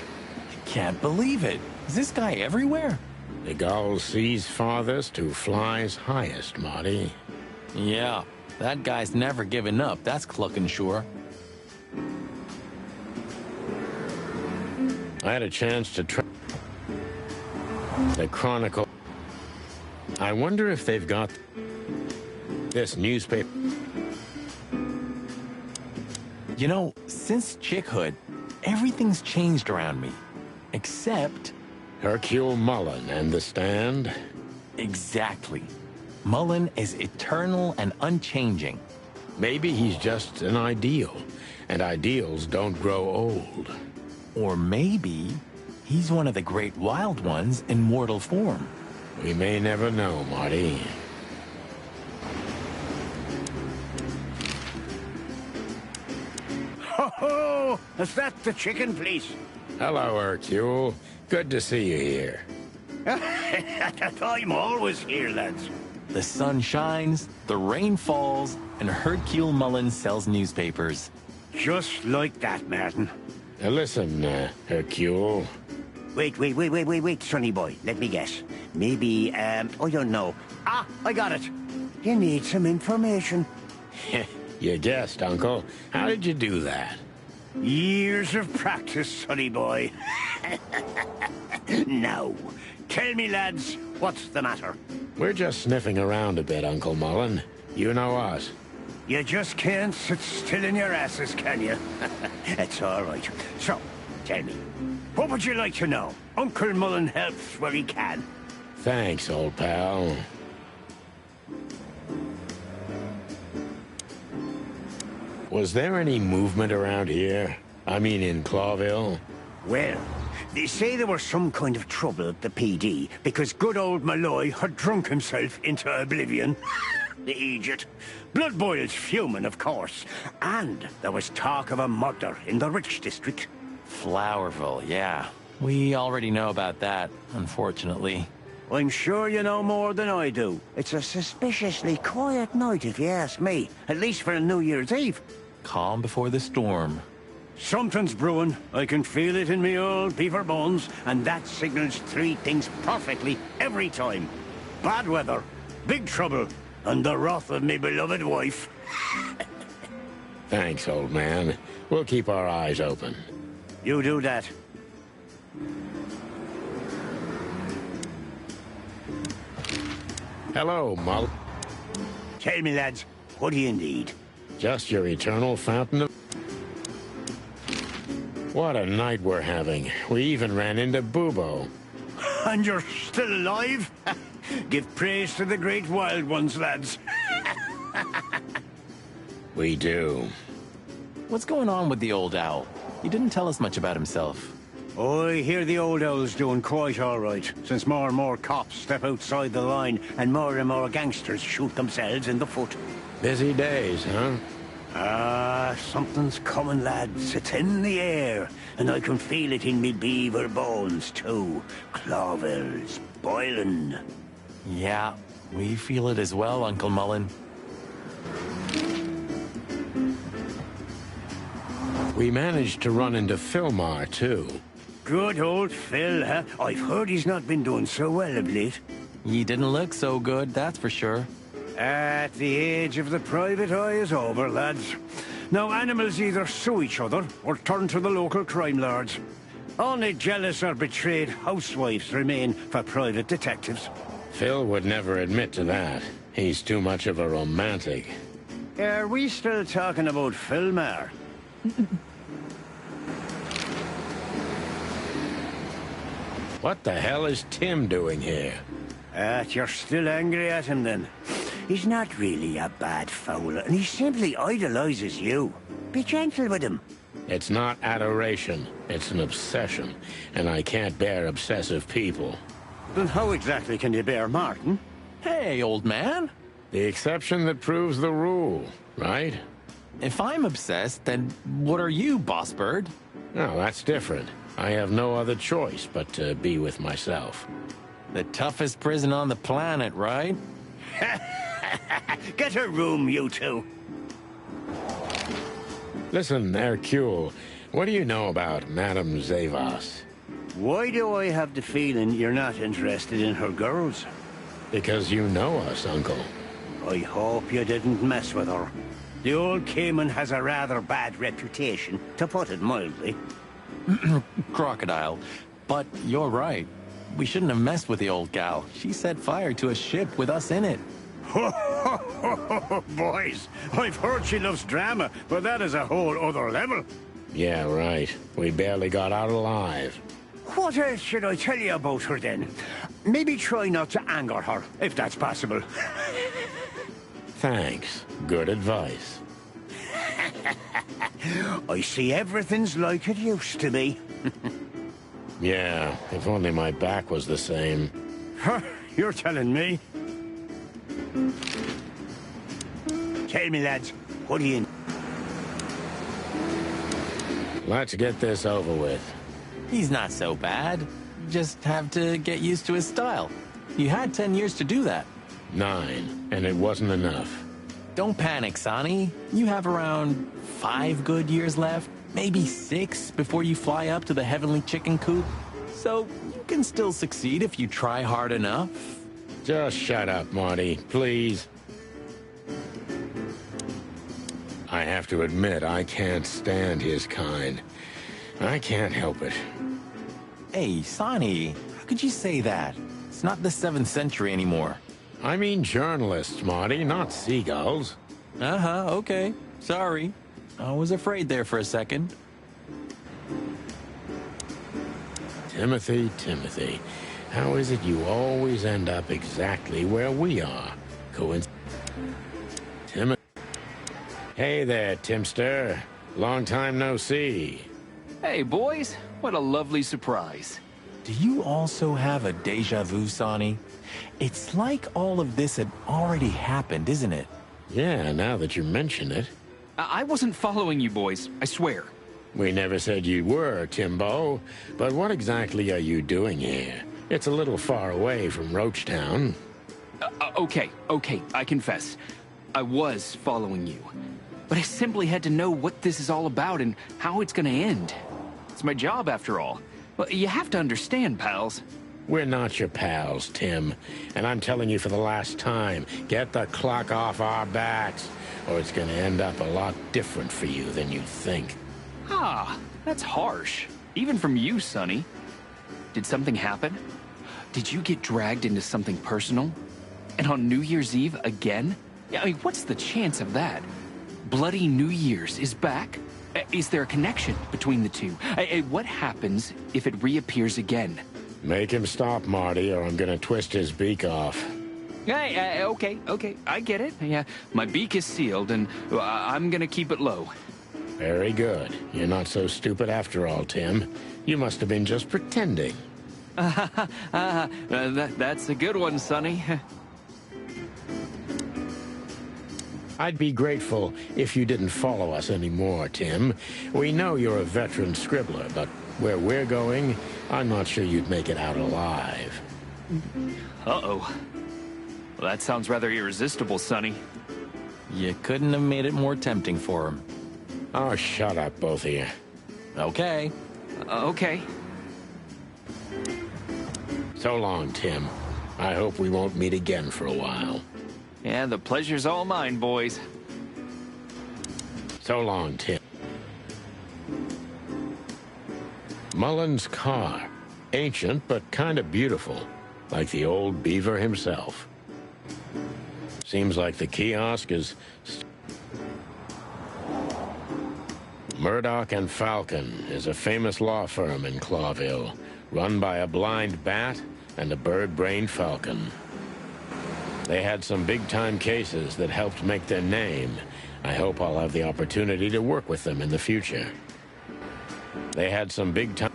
Can't believe it. Is this guy everywhere? The gull sees farthest who flies highest, Marty. Yeah, that guy's never given up, that's clucking sure. I had a chance to try the Chronicle. I wonder if they've got this newspaper. You know, since chickhood, everything's changed around me. Except... Hercule Mullen and the Stand? Exactly. Mullen is eternal and unchanging. Maybe he's just an ideal, and ideals don't grow old. Or maybe he's one of the great wild ones in mortal form. We may never know, Marty. Ho-ho! Is that the chicken, please? Hello, Hercule. Good to see you here. I'm always here, lads. The sun shines, the rain falls, and Hercule Mullen sells newspapers. Just like that, Martin. Now listen, Hercule. Wait, sonny boy. Let me guess. Maybe, I don't know. Ah, I got it. You need some information. You guessed, Uncle. How did you do that? Years of practice, sonny boy. Now, tell me, lads, what's the matter? We're just sniffing around a bit, Uncle Mullen. You know us. You just can't sit still in your asses, can you? That's all right. So, tell me, what would you like to know? Uncle Mullen helps where he can. Thanks, old pal. Was there any movement around here? I mean, in Clawville? Well, they say there was some kind of trouble at the PD because good old Malloy had drunk himself into oblivion. The idiot. Blood boils fuming, of course. And there was talk of a murder in the Rich District. Flowerville, yeah. We already know about that, unfortunately. I'm sure you know more than I do. It's a suspiciously quiet night, if you ask me. At least for a New Year's Eve. Calm before the storm. Something's brewing. I can feel it in me old beaver bones, and that signals three things perfectly every time. Bad weather, big trouble, and the wrath of me beloved wife. Thanks, old man. We'll keep our eyes open. You do that. Hello, Mull. Tell me, lads, what do you need? Just your eternal fountain of... What a night we're having. We even ran into Bubo. And you're still alive? Give praise to the great wild ones, lads. We do. What's going on with the old owl? He didn't tell us much about himself. I hear the old owl's doing quite all right, since more and more cops step outside the line and more gangsters shoot themselves in the foot. Busy days, huh? Something's coming, lads. It's in the air, and I can feel it in me beaver bones, too. Clovel's boiling. Yeah, we feel it as well, Uncle Mullen. We managed to run into Philmar, too. Good old Phil, huh? I've heard he's not been doing so well of late. He didn't look so good, that's for sure. At the age of the private eye is over, lads. Now animals either sue each other or turn to the local crime lords. Only jealous or betrayed housewives remain for private detectives. Phil would never admit to that. He's too much of a romantic. Are we still talking about Philmar? What the hell is Tim doing here? You're still angry at him then? He's not really a bad fowler, and he simply idolizes you. Be gentle with him. It's not adoration, it's an obsession, and I can't bear obsessive people. Then how exactly can you bear Martin? Hey, old man. The exception that proves the rule, right? If I'm obsessed, then what are you, boss bird? No, that's different. I have no other choice but to be with myself. The toughest prison on the planet, right? Get a room, you two. Listen, Hercule, what do you know about Madame Zavas? Why do I have the feeling you're not interested in her girls? Because you know us, Uncle. I hope you didn't mess with her. The old Cayman has a rather bad reputation, to put it mildly. Crocodile. But you're right. We shouldn't have messed with the old gal. She set fire to a ship with us in it. Boys, I've heard she loves drama, but that is a whole other level. Yeah, right. We barely got out alive. What else should I tell you about her then? Maybe try not to anger her, if that's possible. Thanks. Good advice. I see everything's like it used to be. Yeah, if only my back was the same. You're telling me? Tell me, lads, what do you... Let's get this over with. He's not so bad. Just have to get used to his style. You had 10 years to do that. 9, and it wasn't enough. Don't panic, Sonny. You have around 5 good years left, maybe 6 before you fly up to the heavenly chicken coop. So you can still succeed if you try hard enough. Just shut up, Marty, please. I have to admit, I can't stand his kind. I can't help it. Hey, Sonny, how could you say that? It's not the 7th century anymore. I mean journalists, Marty, not seagulls. Uh-huh, okay. Sorry. I was afraid there for a second. Timothy, how is it you always end up exactly where we are? Timothy. Hey there, Timster. Long time no see. Hey, boys. What a lovely surprise. Do you also have a deja vu, Sonny? It's like all of this had already happened, isn't it? Yeah, now that you mention it. I wasn't following you boys, I swear. We never said you were, Timbo. But what exactly are you doing here? It's a little far away from Roachtown. Okay, I confess. I was following you. But I simply had to know what this is all about and how it's gonna end. It's my job, after all. Well, you have to understand, pals. We're not your pals, Tim. And I'm telling you for the last time, get the clock off our backs, or it's gonna end up a lot different for you than you think. Ah, that's harsh. Even from you, Sonny. Did something happen? Did you get dragged into something personal? And on New Year's Eve again? I mean, what's the chance of that? Bloody New Year's is back? Is there a connection between the two? What happens if it reappears again? Make him stop, Marty, or I'm gonna twist his beak off. Hey, okay, I get it. Yeah, my beak is sealed, and I'm gonna keep it low. Very good. You're not so stupid after all, Tim. You must have been just pretending. That's a good one, Sonny. I'd be grateful if you didn't follow us anymore, Tim. We know you're a veteran scribbler, but where we're going, I'm not sure you'd make it out alive. Uh-oh. Well, that sounds rather irresistible, Sonny. You couldn't have made it more tempting for him. Oh, shut up, both of you. Okay. Okay. So long, Tim. I hope we won't meet again for a while. Yeah, the pleasure's all mine, boys. So long, Tim. Mullen's car. Ancient, but kind of beautiful. Like the old beaver himself. Seems like the kiosk is... Murdoch and Falcon is a famous law firm in Clawville, run by a blind bat and a bird-brained falcon. They had some big-time cases that helped make their name. I hope I'll have the opportunity to work with them in the future. They had some big-time...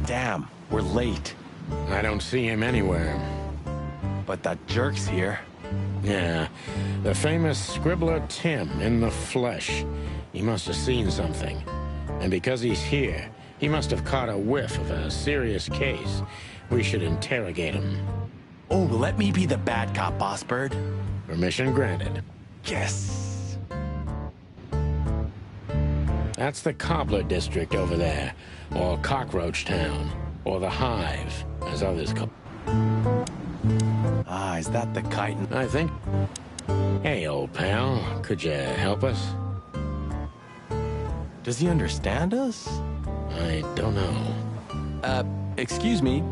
Damn, we're late. I don't see him anywhere. But that jerk's here. Yeah, the famous scribbler Tim in the flesh. He must have seen something. And because he's here, he must have caught a whiff of a serious case. We should interrogate him. Oh, let me be the bad cop, Boss Bird. Permission granted. Yes. That's the Cobbler District over there, or Cockroach Town, or the Hive, as others call it. Ah, is that the kite? I think. Hey, old pal, could you help us? Does he understand us? I don't know. Excuse me.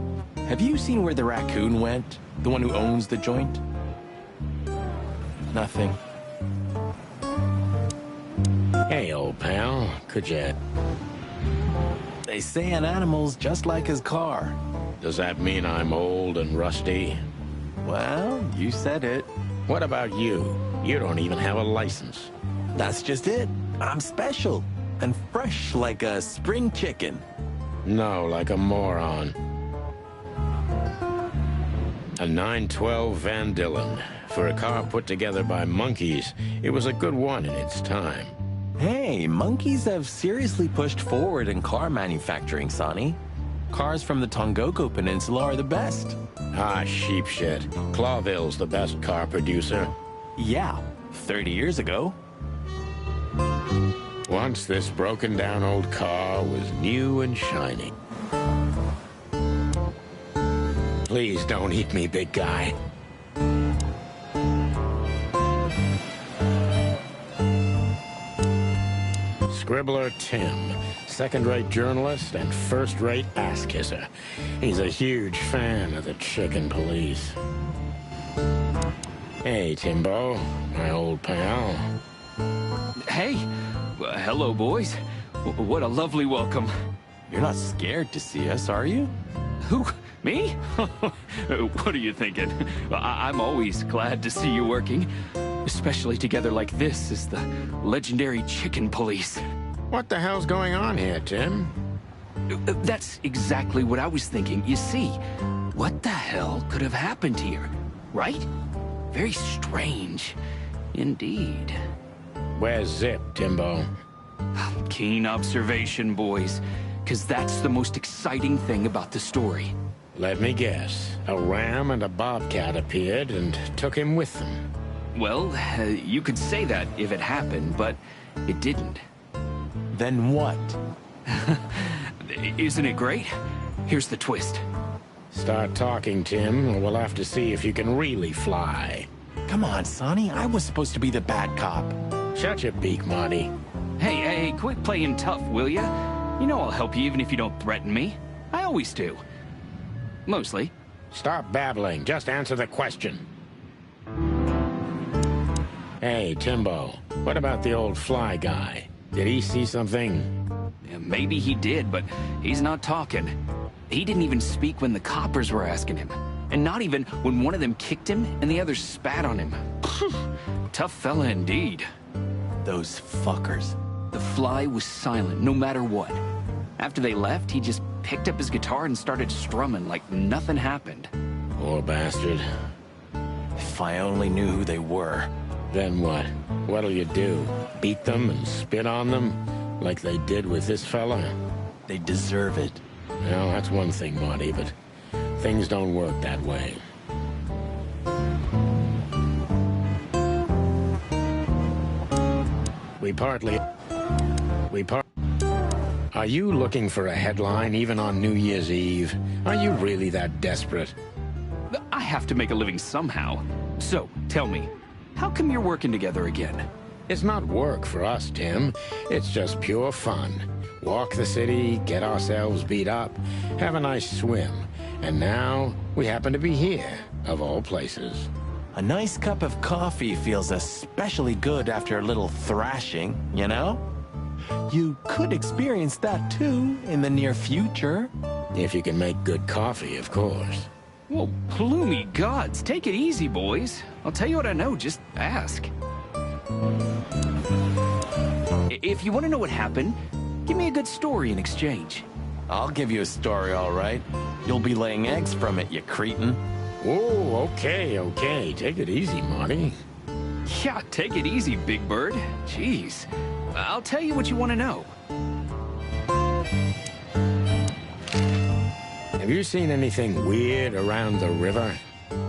Have you seen where the raccoon went? The one who owns the joint? Nothing. Hey, old pal, could you... They say an animal's just like his car. Does that mean I'm old and rusty? Well, you said it. What about you? You don't even have a license. That's just it. I'm special. And fresh like a spring chicken. No, like a moron. A 912 Van Dillon. For a car put together by monkeys, it was a good one in its time. Hey, monkeys have seriously pushed forward in car manufacturing, Sonny. Cars from the Tongoko Peninsula are the best. Ah, sheep shit. Clawville's the best car producer. Yeah, 30 years ago. Once this broken down old car was new and shiny. Please don't eat me, big guy. Scribbler Tim, second-rate journalist and first-rate ass-kisser. He's a huge fan of the chicken police. Hey, Timbo, my old pal. Hey, hello, boys. What a lovely welcome. You're not scared to see us, are you? Who? Me? What are you thinking? I'm always glad to see you working. Especially together like this as the legendary chicken police. What the hell's going on here, Tim? That's exactly what I was thinking. You see, what the hell could have happened here, right? Very strange, indeed. Where's Zip, Timbo? Keen observation, boys, because that's the most exciting thing about the story. Let me guess. A ram and a bobcat appeared and took him with them. Well, you could say that if it happened, but it didn't. Then what? Isn't it great? Here's the twist. Start talking, Tim, or we'll have to see if you can really fly. Come on, Sonny. I was supposed to be the bad cop. Shut your beak, Marty. Hey, quit playing tough, will ya? You know I'll help you even if you don't threaten me. I always do. Mostly. Stop babbling. Just answer the question. Hey, Timbo, what about the old fly guy? Did he see something? Yeah, maybe he did, but he's not talking. He didn't even speak when the coppers were asking him. And not even when one of them kicked him and the other spat on him. Tough fella indeed. Those fuckers. The fly was silent, no matter what. After they left, he just picked up his guitar and started strumming like nothing happened. Poor bastard. If I only knew who they were. Then what? What'll you do? Beat them and spit on them? Like they did with this fella? They deserve it. Well, that's one thing, Marty, but things don't work that way. Are you looking for a headline even on New Year's Eve? Are you really that desperate? I have to make a living somehow. So, tell me, how come you're working together again? It's not work for us, Tim. It's just pure fun. Walk the city, get ourselves beat up, have a nice swim. And now, we happen to be here, of all places. A nice cup of coffee feels especially good after a little thrashing, you know? You could experience that too in the near future. If you can make good coffee, of course. Well, plumey gods, take it easy, boys. I'll tell you what I know, just ask. If you want to know what happened, give me a good story in exchange. I'll give you a story, all right. You'll be laying eggs from it, you cretin. Oh, okay. Take it easy, Marty. Yeah, take it easy, Big Bird. Jeez. I'll tell you what you want to know. Have you seen anything weird around the river?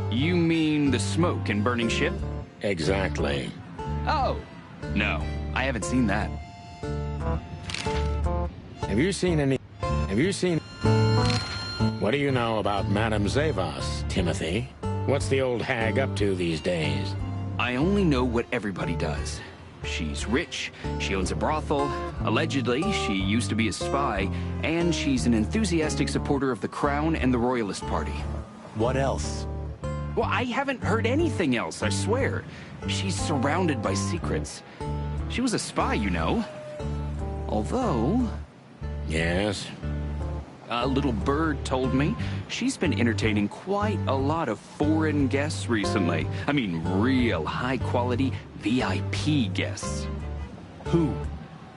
You mean the smoke and burning ship? Exactly. Oh, no. I haven't seen that. Have you seen... What do you know about Madame Zavas, Timothy? What's the old hag up to these days? I only know what everybody does. She's rich, she owns a brothel, allegedly she used to be a spy, and she's an enthusiastic supporter of the Crown and the Royalist Party. What else? Well, I haven't heard anything else, I swear. She's surrounded by secrets. She was a spy, you know. Although... Yes? A little bird told me she's been entertaining quite a lot of foreign guests recently. I mean, real high-quality VIP guests. Who?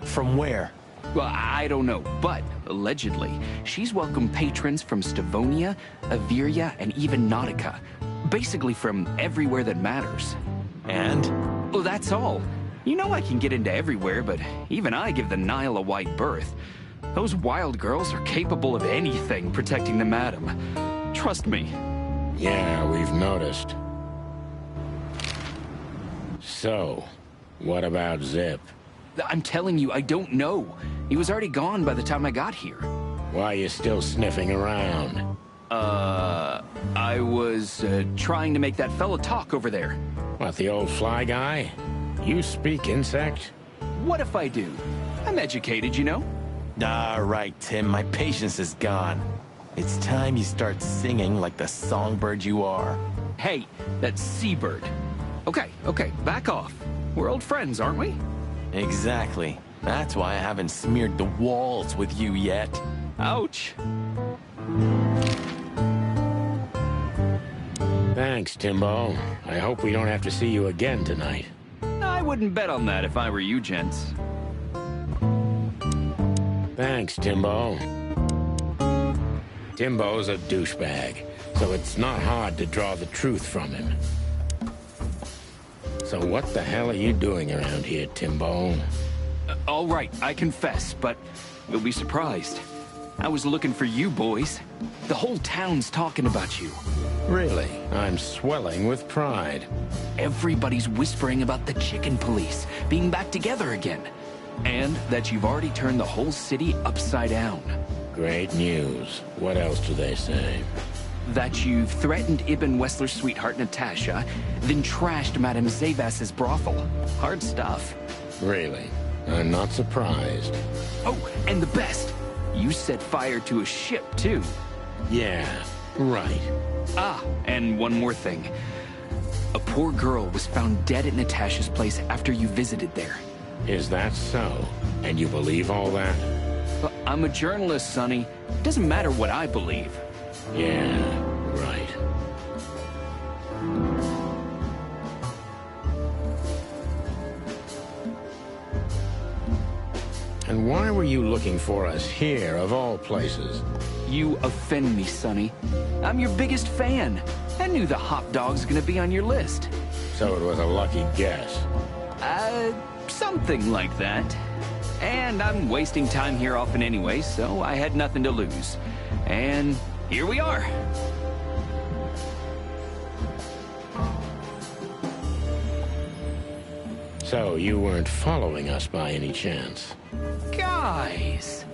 From where? Well, I don't know, but allegedly, she's welcomed patrons from Stavonia, Averia, and even Nautica. Basically from everywhere that matters. And? Well, that's all. You know I can get into everywhere, but even I give the Nile a wide berth. Those wild girls are capable of anything protecting the madam. Trust me. Yeah, we've noticed. So, what about Zip? I'm telling you, I don't know. He was already gone by the time I got here. Why are you still sniffing around? I was, trying to make that fella talk over there. What, the old fly guy? You speak insect? What if I do? I'm educated, you know? All right, Tim, my patience is gone. It's time you start singing like the songbird you are. Hey, that's seabird. Okay, back off. We're old friends, aren't we? Exactly. That's why I haven't smeared the walls with you yet. Ouch. Thanks, Timbo. I hope we don't have to see you again tonight. I wouldn't bet on that if I were you, gents. Thanks, Timbo. Timbo's a douchebag, so it's not hard to draw the truth from him. So what the hell are you doing around here, Timbo? All right, I confess, but you'll be surprised. I was looking for you boys. The whole town's talking about you. Really? I'm swelling with pride. Everybody's whispering about the chicken police being back together again. And that you've already turned the whole city upside down. Great news. What else do they say? That you've threatened Ibn Wessler's sweetheart Natasha, then trashed Madame Zavas's brothel. Hard stuff. Really? I'm not surprised. Oh, and the best. You set fire to a ship, too. Yeah, right. Ah, and one more thing. A poor girl was found dead at Natasha's place after you visited there. Is that so? And you believe all that? But I'm a journalist, Sonny. Doesn't matter what I believe. Yeah, right. And why were you looking for us here, of all places? You offend me, Sonny. I'm your biggest fan. I knew the hot dog's gonna be on your list. So it was a lucky guess. Something like that. And I'm wasting time here often anyway, so I had nothing to lose. And here we are. So you weren't following us by any chance? Guys,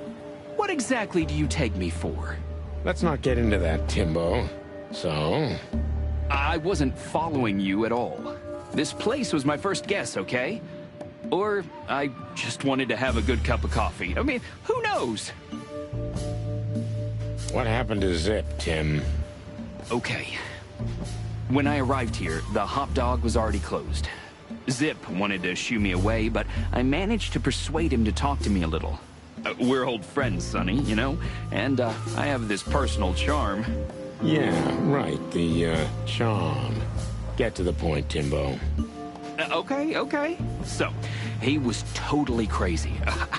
what exactly do you take me for? Let's not get into that, Timbo. So? I wasn't following you at all. This place was my first guess, okay? Or I just wanted to have a good cup of coffee. I mean, who knows? What happened to Zip, Tim? Okay. When I arrived here, the hot dog was already closed. Zip wanted to shoo me away, but I managed to persuade him to talk to me a little. We're old friends, Sonny, you know? And I have this personal charm. Yeah, right, the charm. Get to the point, Timbo. Okay. So, he was totally crazy.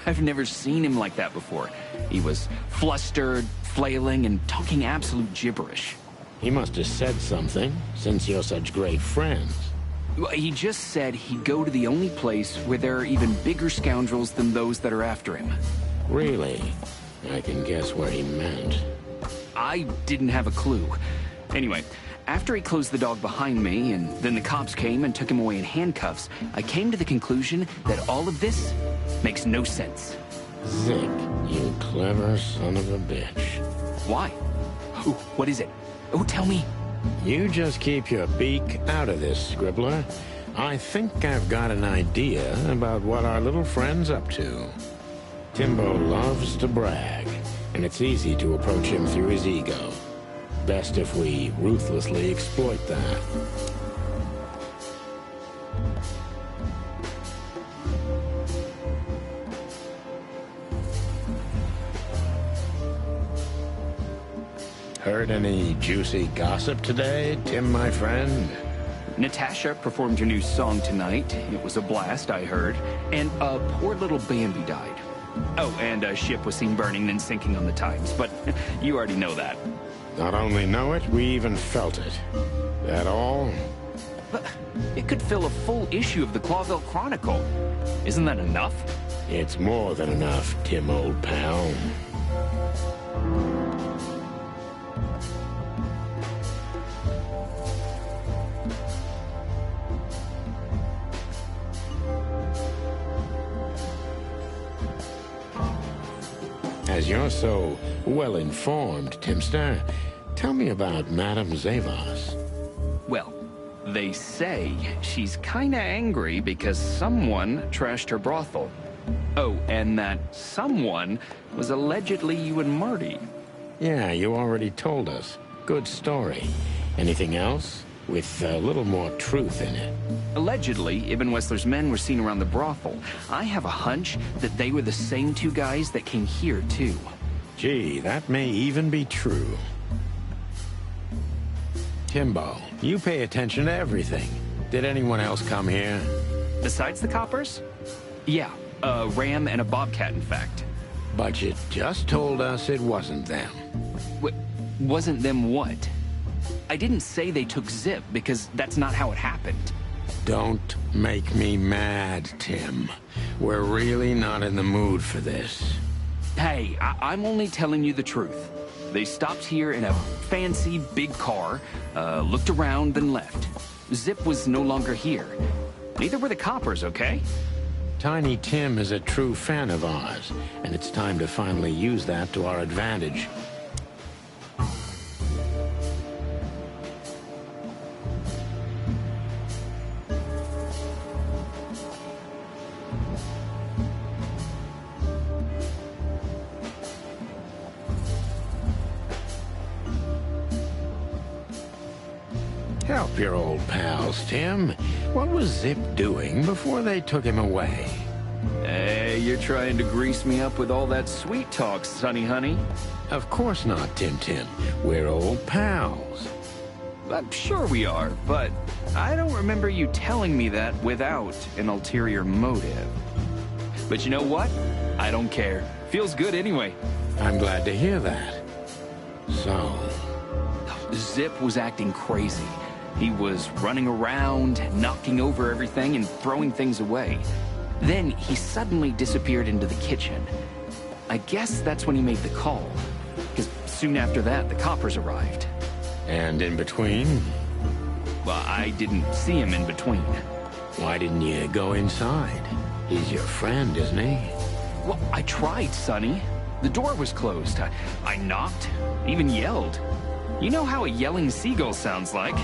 I've never seen him like that before. He was flustered, flailing, and talking absolute gibberish. He must have said something, since you're such great friends. He just said he'd go to the only place where there are even bigger scoundrels than those that are after him. Really? I can guess what he meant. I didn't have a clue. Anyway, after he closed the dog behind me, and then the cops came and took him away in handcuffs, I came to the conclusion that all of this makes no sense. Zip, you clever son of a bitch. Why? Ooh, what is it? Oh, tell me. You just keep your beak out of this, Scribbler. I think I've got an idea about what our little friend's up to. Timbo loves to brag, and it's easy to approach him through his ego. Best if we ruthlessly exploit that. Heard any juicy gossip today, Tim, my friend? Natasha performed your new song tonight. It was a blast, I heard. And poor little Bambi died. Oh, and a ship was seen burning and sinking on the Times, but you already know that. Not only know it, we even felt it. That all? But it could fill a full issue of the Clawville Chronicle. Isn't that enough? It's more than enough, Tim, old pal. As you're so well-informed, Timster, tell me about Madame Zavas. Well, they say she's kinda angry because someone trashed her brothel. Oh, and that someone was allegedly you and Marty. Yeah, you already told us. Good story. Anything else? With a little more truth in it. Allegedly, Ibn Wessler's men were seen around the brothel. I have a hunch that they were the same two guys that came here, too. Gee, that may even be true. Timbo, you pay attention to everything. Did anyone else come here? Besides the coppers? Yeah, a ram and a bobcat, in fact. But you just told us it wasn't them. Wasn't them what? I didn't say they took Zip, because that's not how it happened. Don't make me mad, Tim. We're really not in the mood for this. Hey, I'm only telling you the truth. They stopped here in a fancy big car, looked around, then left. Zip was no longer here. Neither were the coppers, okay? Tiny Tim is a true fan of ours, and it's time to finally use that to our advantage. Help your old pals, Tim. What was Zip doing before they took him away? Hey, you're trying to grease me up with all that sweet talk, Sonny honey. Of course not, Tim. We're old pals. I'm sure we are, but I don't remember you telling me that without an ulterior motive. But you know what? I don't care. Feels good anyway. I'm glad to hear that. So... Zip was acting crazy. He was running around, knocking over everything and throwing things away. Then he suddenly disappeared into the kitchen. I guess that's when he made the call, because soon after that, the coppers arrived. And in between? Well, I didn't see him in between. Why didn't you go inside? He's your friend, isn't he? Well, I tried, Sonny. The door was closed. I knocked, even yelled. You know how a yelling seagull sounds like,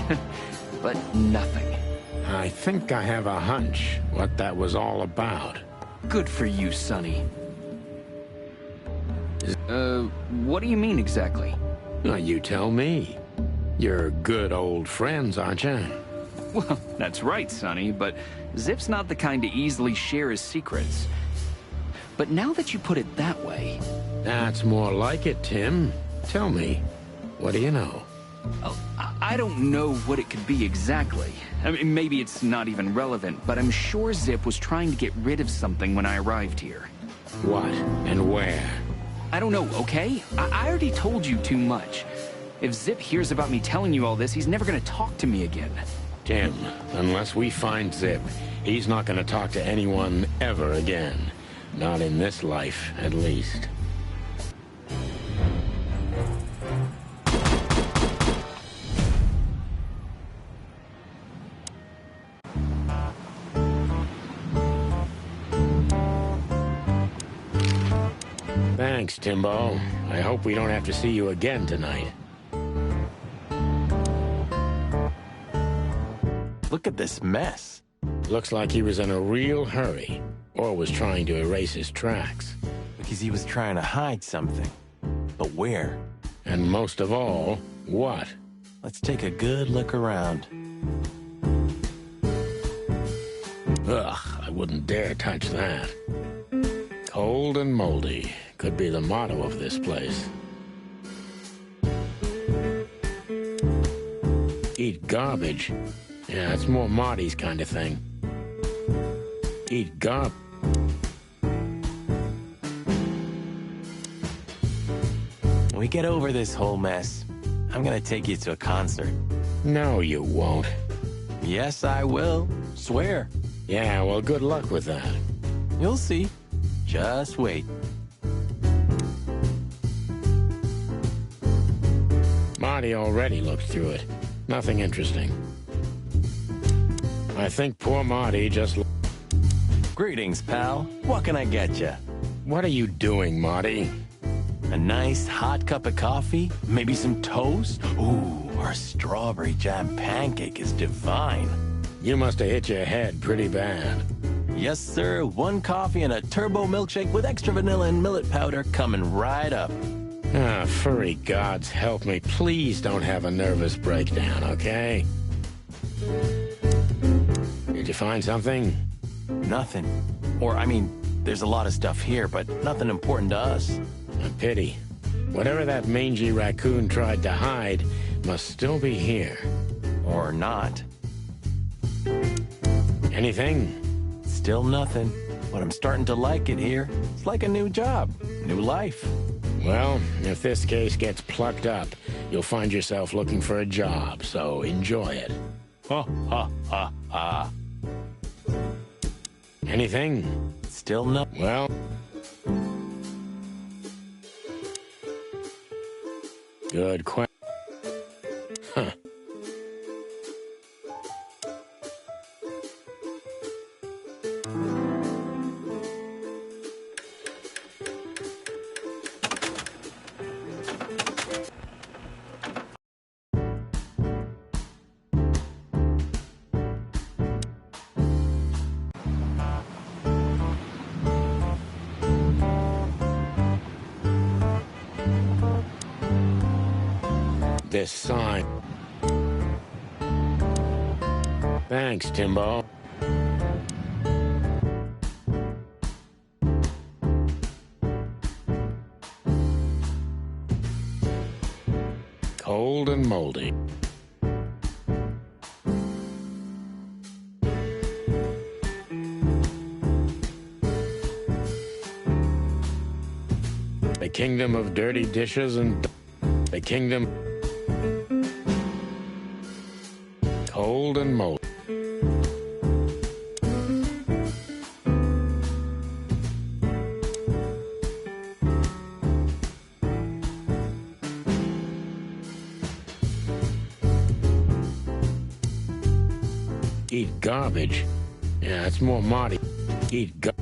but nothing. I think I have a hunch what that was all about. Good for you, Sonny. What do you mean exactly? Well, you tell me. You're good old friends, aren't you? Well, that's right, Sonny, but Zip's not the kind to easily share his secrets. But now that you put it that way... That's more like it, Tim. Tell me. What do you know? Oh, I don't know what it could be exactly. I mean, maybe it's not even relevant, but I'm sure Zip was trying to get rid of something when I arrived here. What? And where? I don't know, okay? I already told you too much. If Zip hears about me telling you all this, he's never gonna talk to me again. Tim, unless we find Zip, he's not gonna talk to anyone ever again. Not in this life, at least. Thanks, Timbo. I hope we don't have to see you again tonight. Look at this mess. Looks like he was in a real hurry, or was trying to erase his tracks. Because he was trying to hide something. But where? And most of all, what? Let's take a good look around. Ugh, I wouldn't dare touch that. Old and moldy could be the motto of this place. Eat garbage? Yeah, it's more Marty's kind of thing. Eat garbage. When we get over this whole mess, I'm gonna take you to a concert. No, you won't. Yes, I will. Swear. Yeah, well, good luck with that. You'll see. Just wait. Marty already looked through it. Nothing interesting. I think poor Marty just... Greetings, pal. What can I get you? What are you doing, Marty? A nice hot cup of coffee? Maybe some toast? Ooh, our strawberry jam pancake is divine. You must have hit your head pretty bad. Yes, sir. 1 coffee and a turbo milkshake with extra vanilla and millet powder coming right up. Ah, furry gods help me. Please don't have a nervous breakdown, okay? Did you find something? Nothing. Or, I mean, there's a lot of stuff here, but nothing important to us. A pity. Whatever that mangy raccoon tried to hide must still be here. Or not. Anything? Still nothing. but I'm starting to like it here. It's like a new job, new life. Well, if this case gets plucked up, you'll find yourself looking for a job, so enjoy it. Ha, ha, ha, ha. Anything? Still no. Well... Good question. Huh. This sign. Thanks, Timbo. Cold and moldy. The kingdom of dirty dishes and the kingdom cold and moldy. Eat garbage? Yeah, it's more Marty. Eat garbage.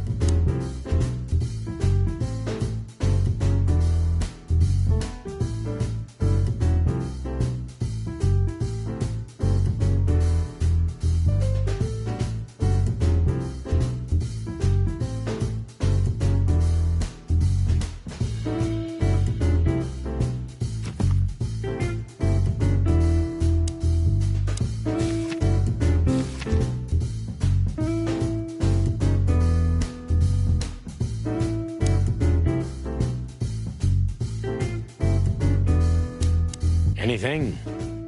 Anything?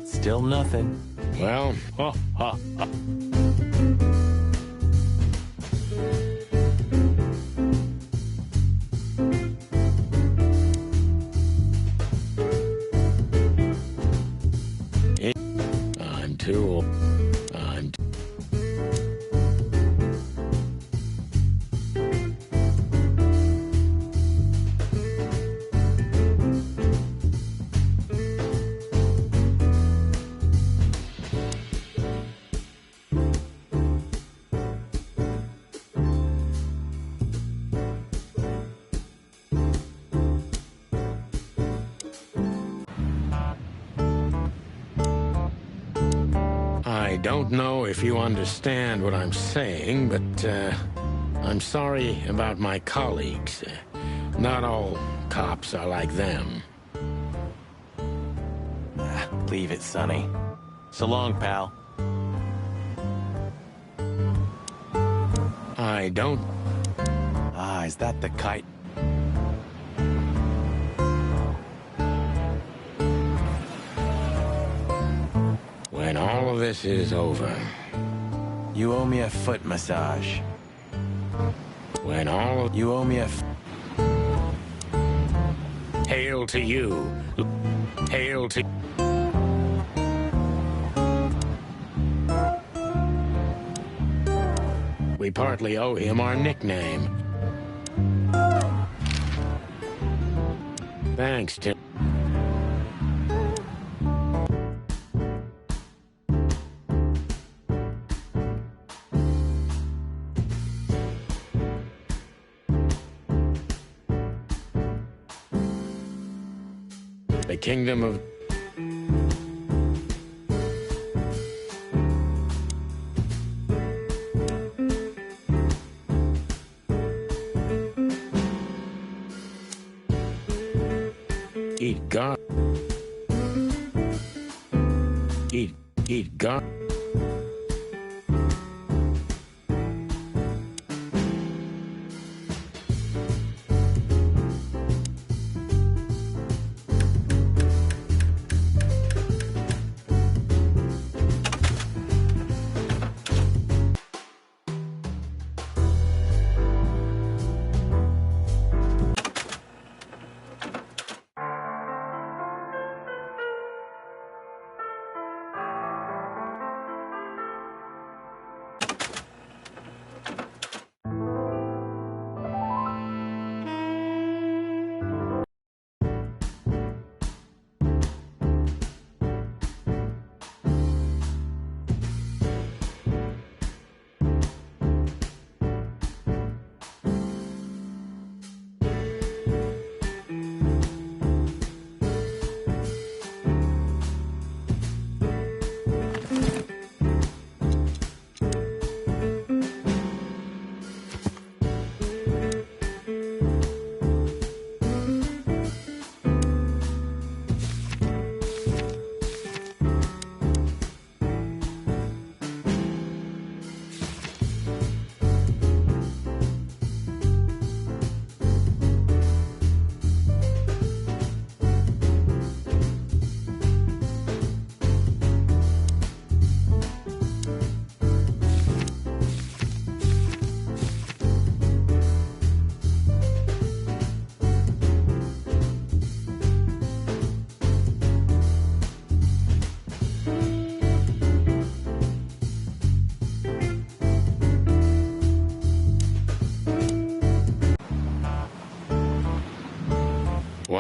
Still nothing. Well, ha, ha, ha. I'm too old. I don't know if you understand what I'm saying, but I'm sorry about my colleagues. Not all cops are like them. Leave it, Sonny. So long, pal. I don't... Ah, is that the kite? When all of this is over... You owe me a foot massage. When all of... You owe me a... Hail to you. Hail to... We partly owe him our nickname. Thanks, Tim. The kingdom of... Eat gar... Eat gar...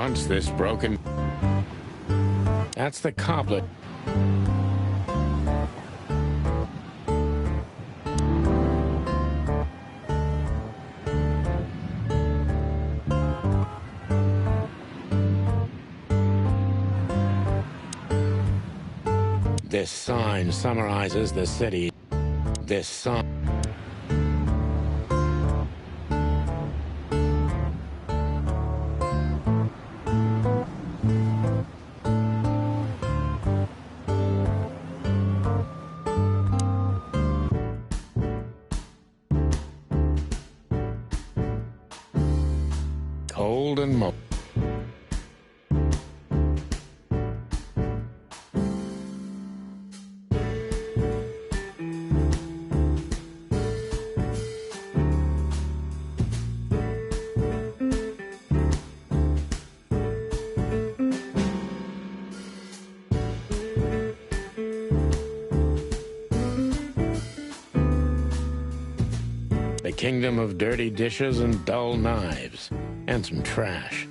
once this broken... That's the coplet. This sign summarizes the city. This sign... Cold and mo... The kingdom of dirty dishes and dull knives, and some trash.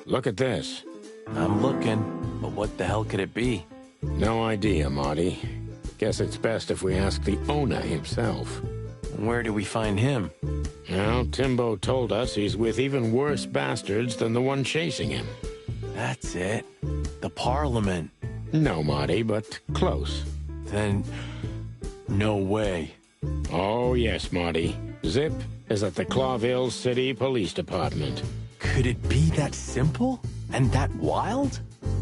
Look at this. I'm looking, but what the hell could it be? No idea, Marty. Guess it's best if we ask the owner himself. Where do we find him? Well, Timbo told us he's with even worse bastards than the one chasing him. That's it. The Parliament. No, Marty, but close. Then, no way. Oh, yes, Marty. Zip is at the Clawville City Police Department. Could it be that simple? And that wild?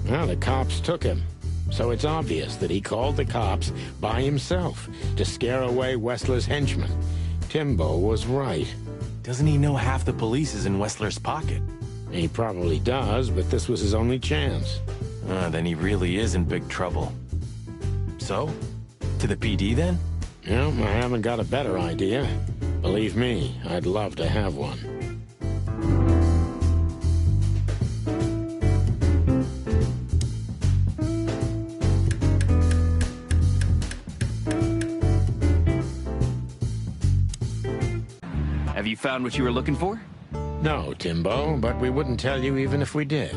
Well, the cops took him. So it's obvious that he called the cops by himself to scare away Wessler's henchmen. Timbo was right. Doesn't he know half the police is in Wessler's pocket? He probably does, but this was his only chance. Then he really is in big trouble. So, to the PD then? Well, I haven't got a better idea. Believe me, I'd love to have one. Have you found what you were looking for? No, Timbo, but we wouldn't tell you even if we did.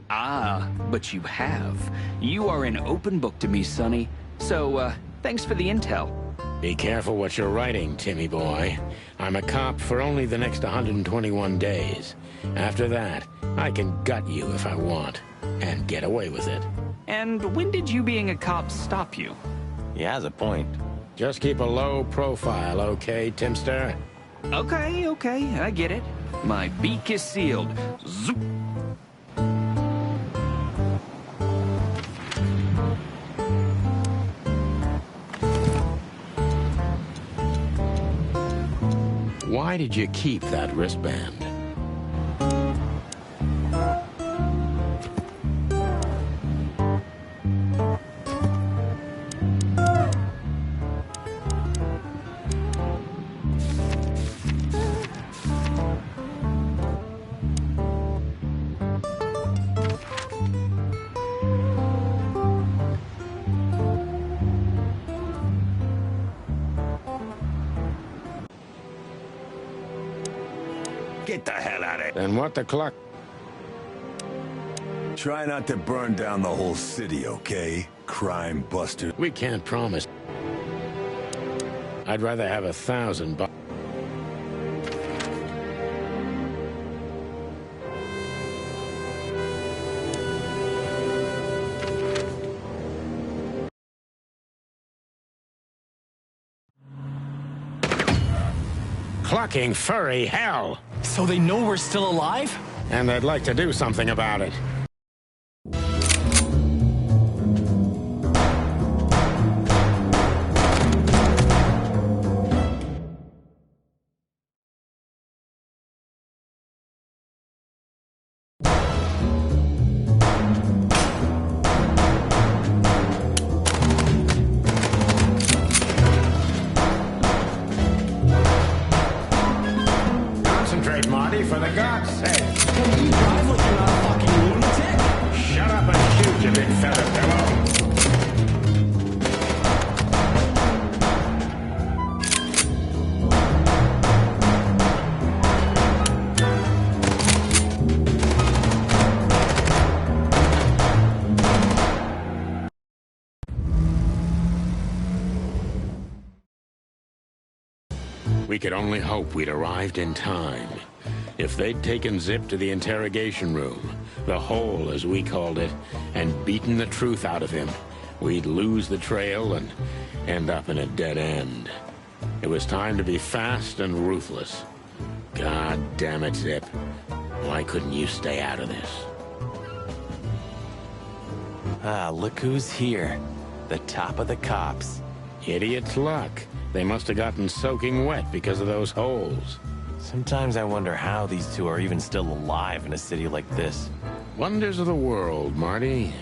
Ah, but you have. You are an open book to me, Sonny. So, thanks for the intel. Be careful what you're writing, Timmy boy. I'm a cop for only the next 121 days. After that, I can gut you if I want, and get away with it. And when did you being a cop stop you? He has a point. Just keep a low profile, okay, Timster? Okay, I get it. My beak is sealed. Zoop. Why did you keep that wristband? Get the hell out of here. Then what the clock? Try not to burn down the whole city, okay? Crime buster. We can't promise. I'd rather have 1,000 bucks. Clucking furry hell! So they know we're still alive? And they'd like to do something about it. Concentrate, Marty, for the God's sake. Can you drive like you're not a fucking lunatic? Shut up and shoot, you big feather pillow. We could only hope we'd arrived in time. If they'd taken Zip to the interrogation room, the hole as we called it, and beaten the truth out of him, we'd lose the trail and end up in a dead end. It was time to be fast and ruthless. God damn it, Zip. Why couldn't you stay out of this? Ah, look who's here. The top of the cops. Idiot's luck. They must have gotten soaking wet because of those holes. Sometimes I wonder how these two are even still alive in a city like this. Wonders of the world, Marty.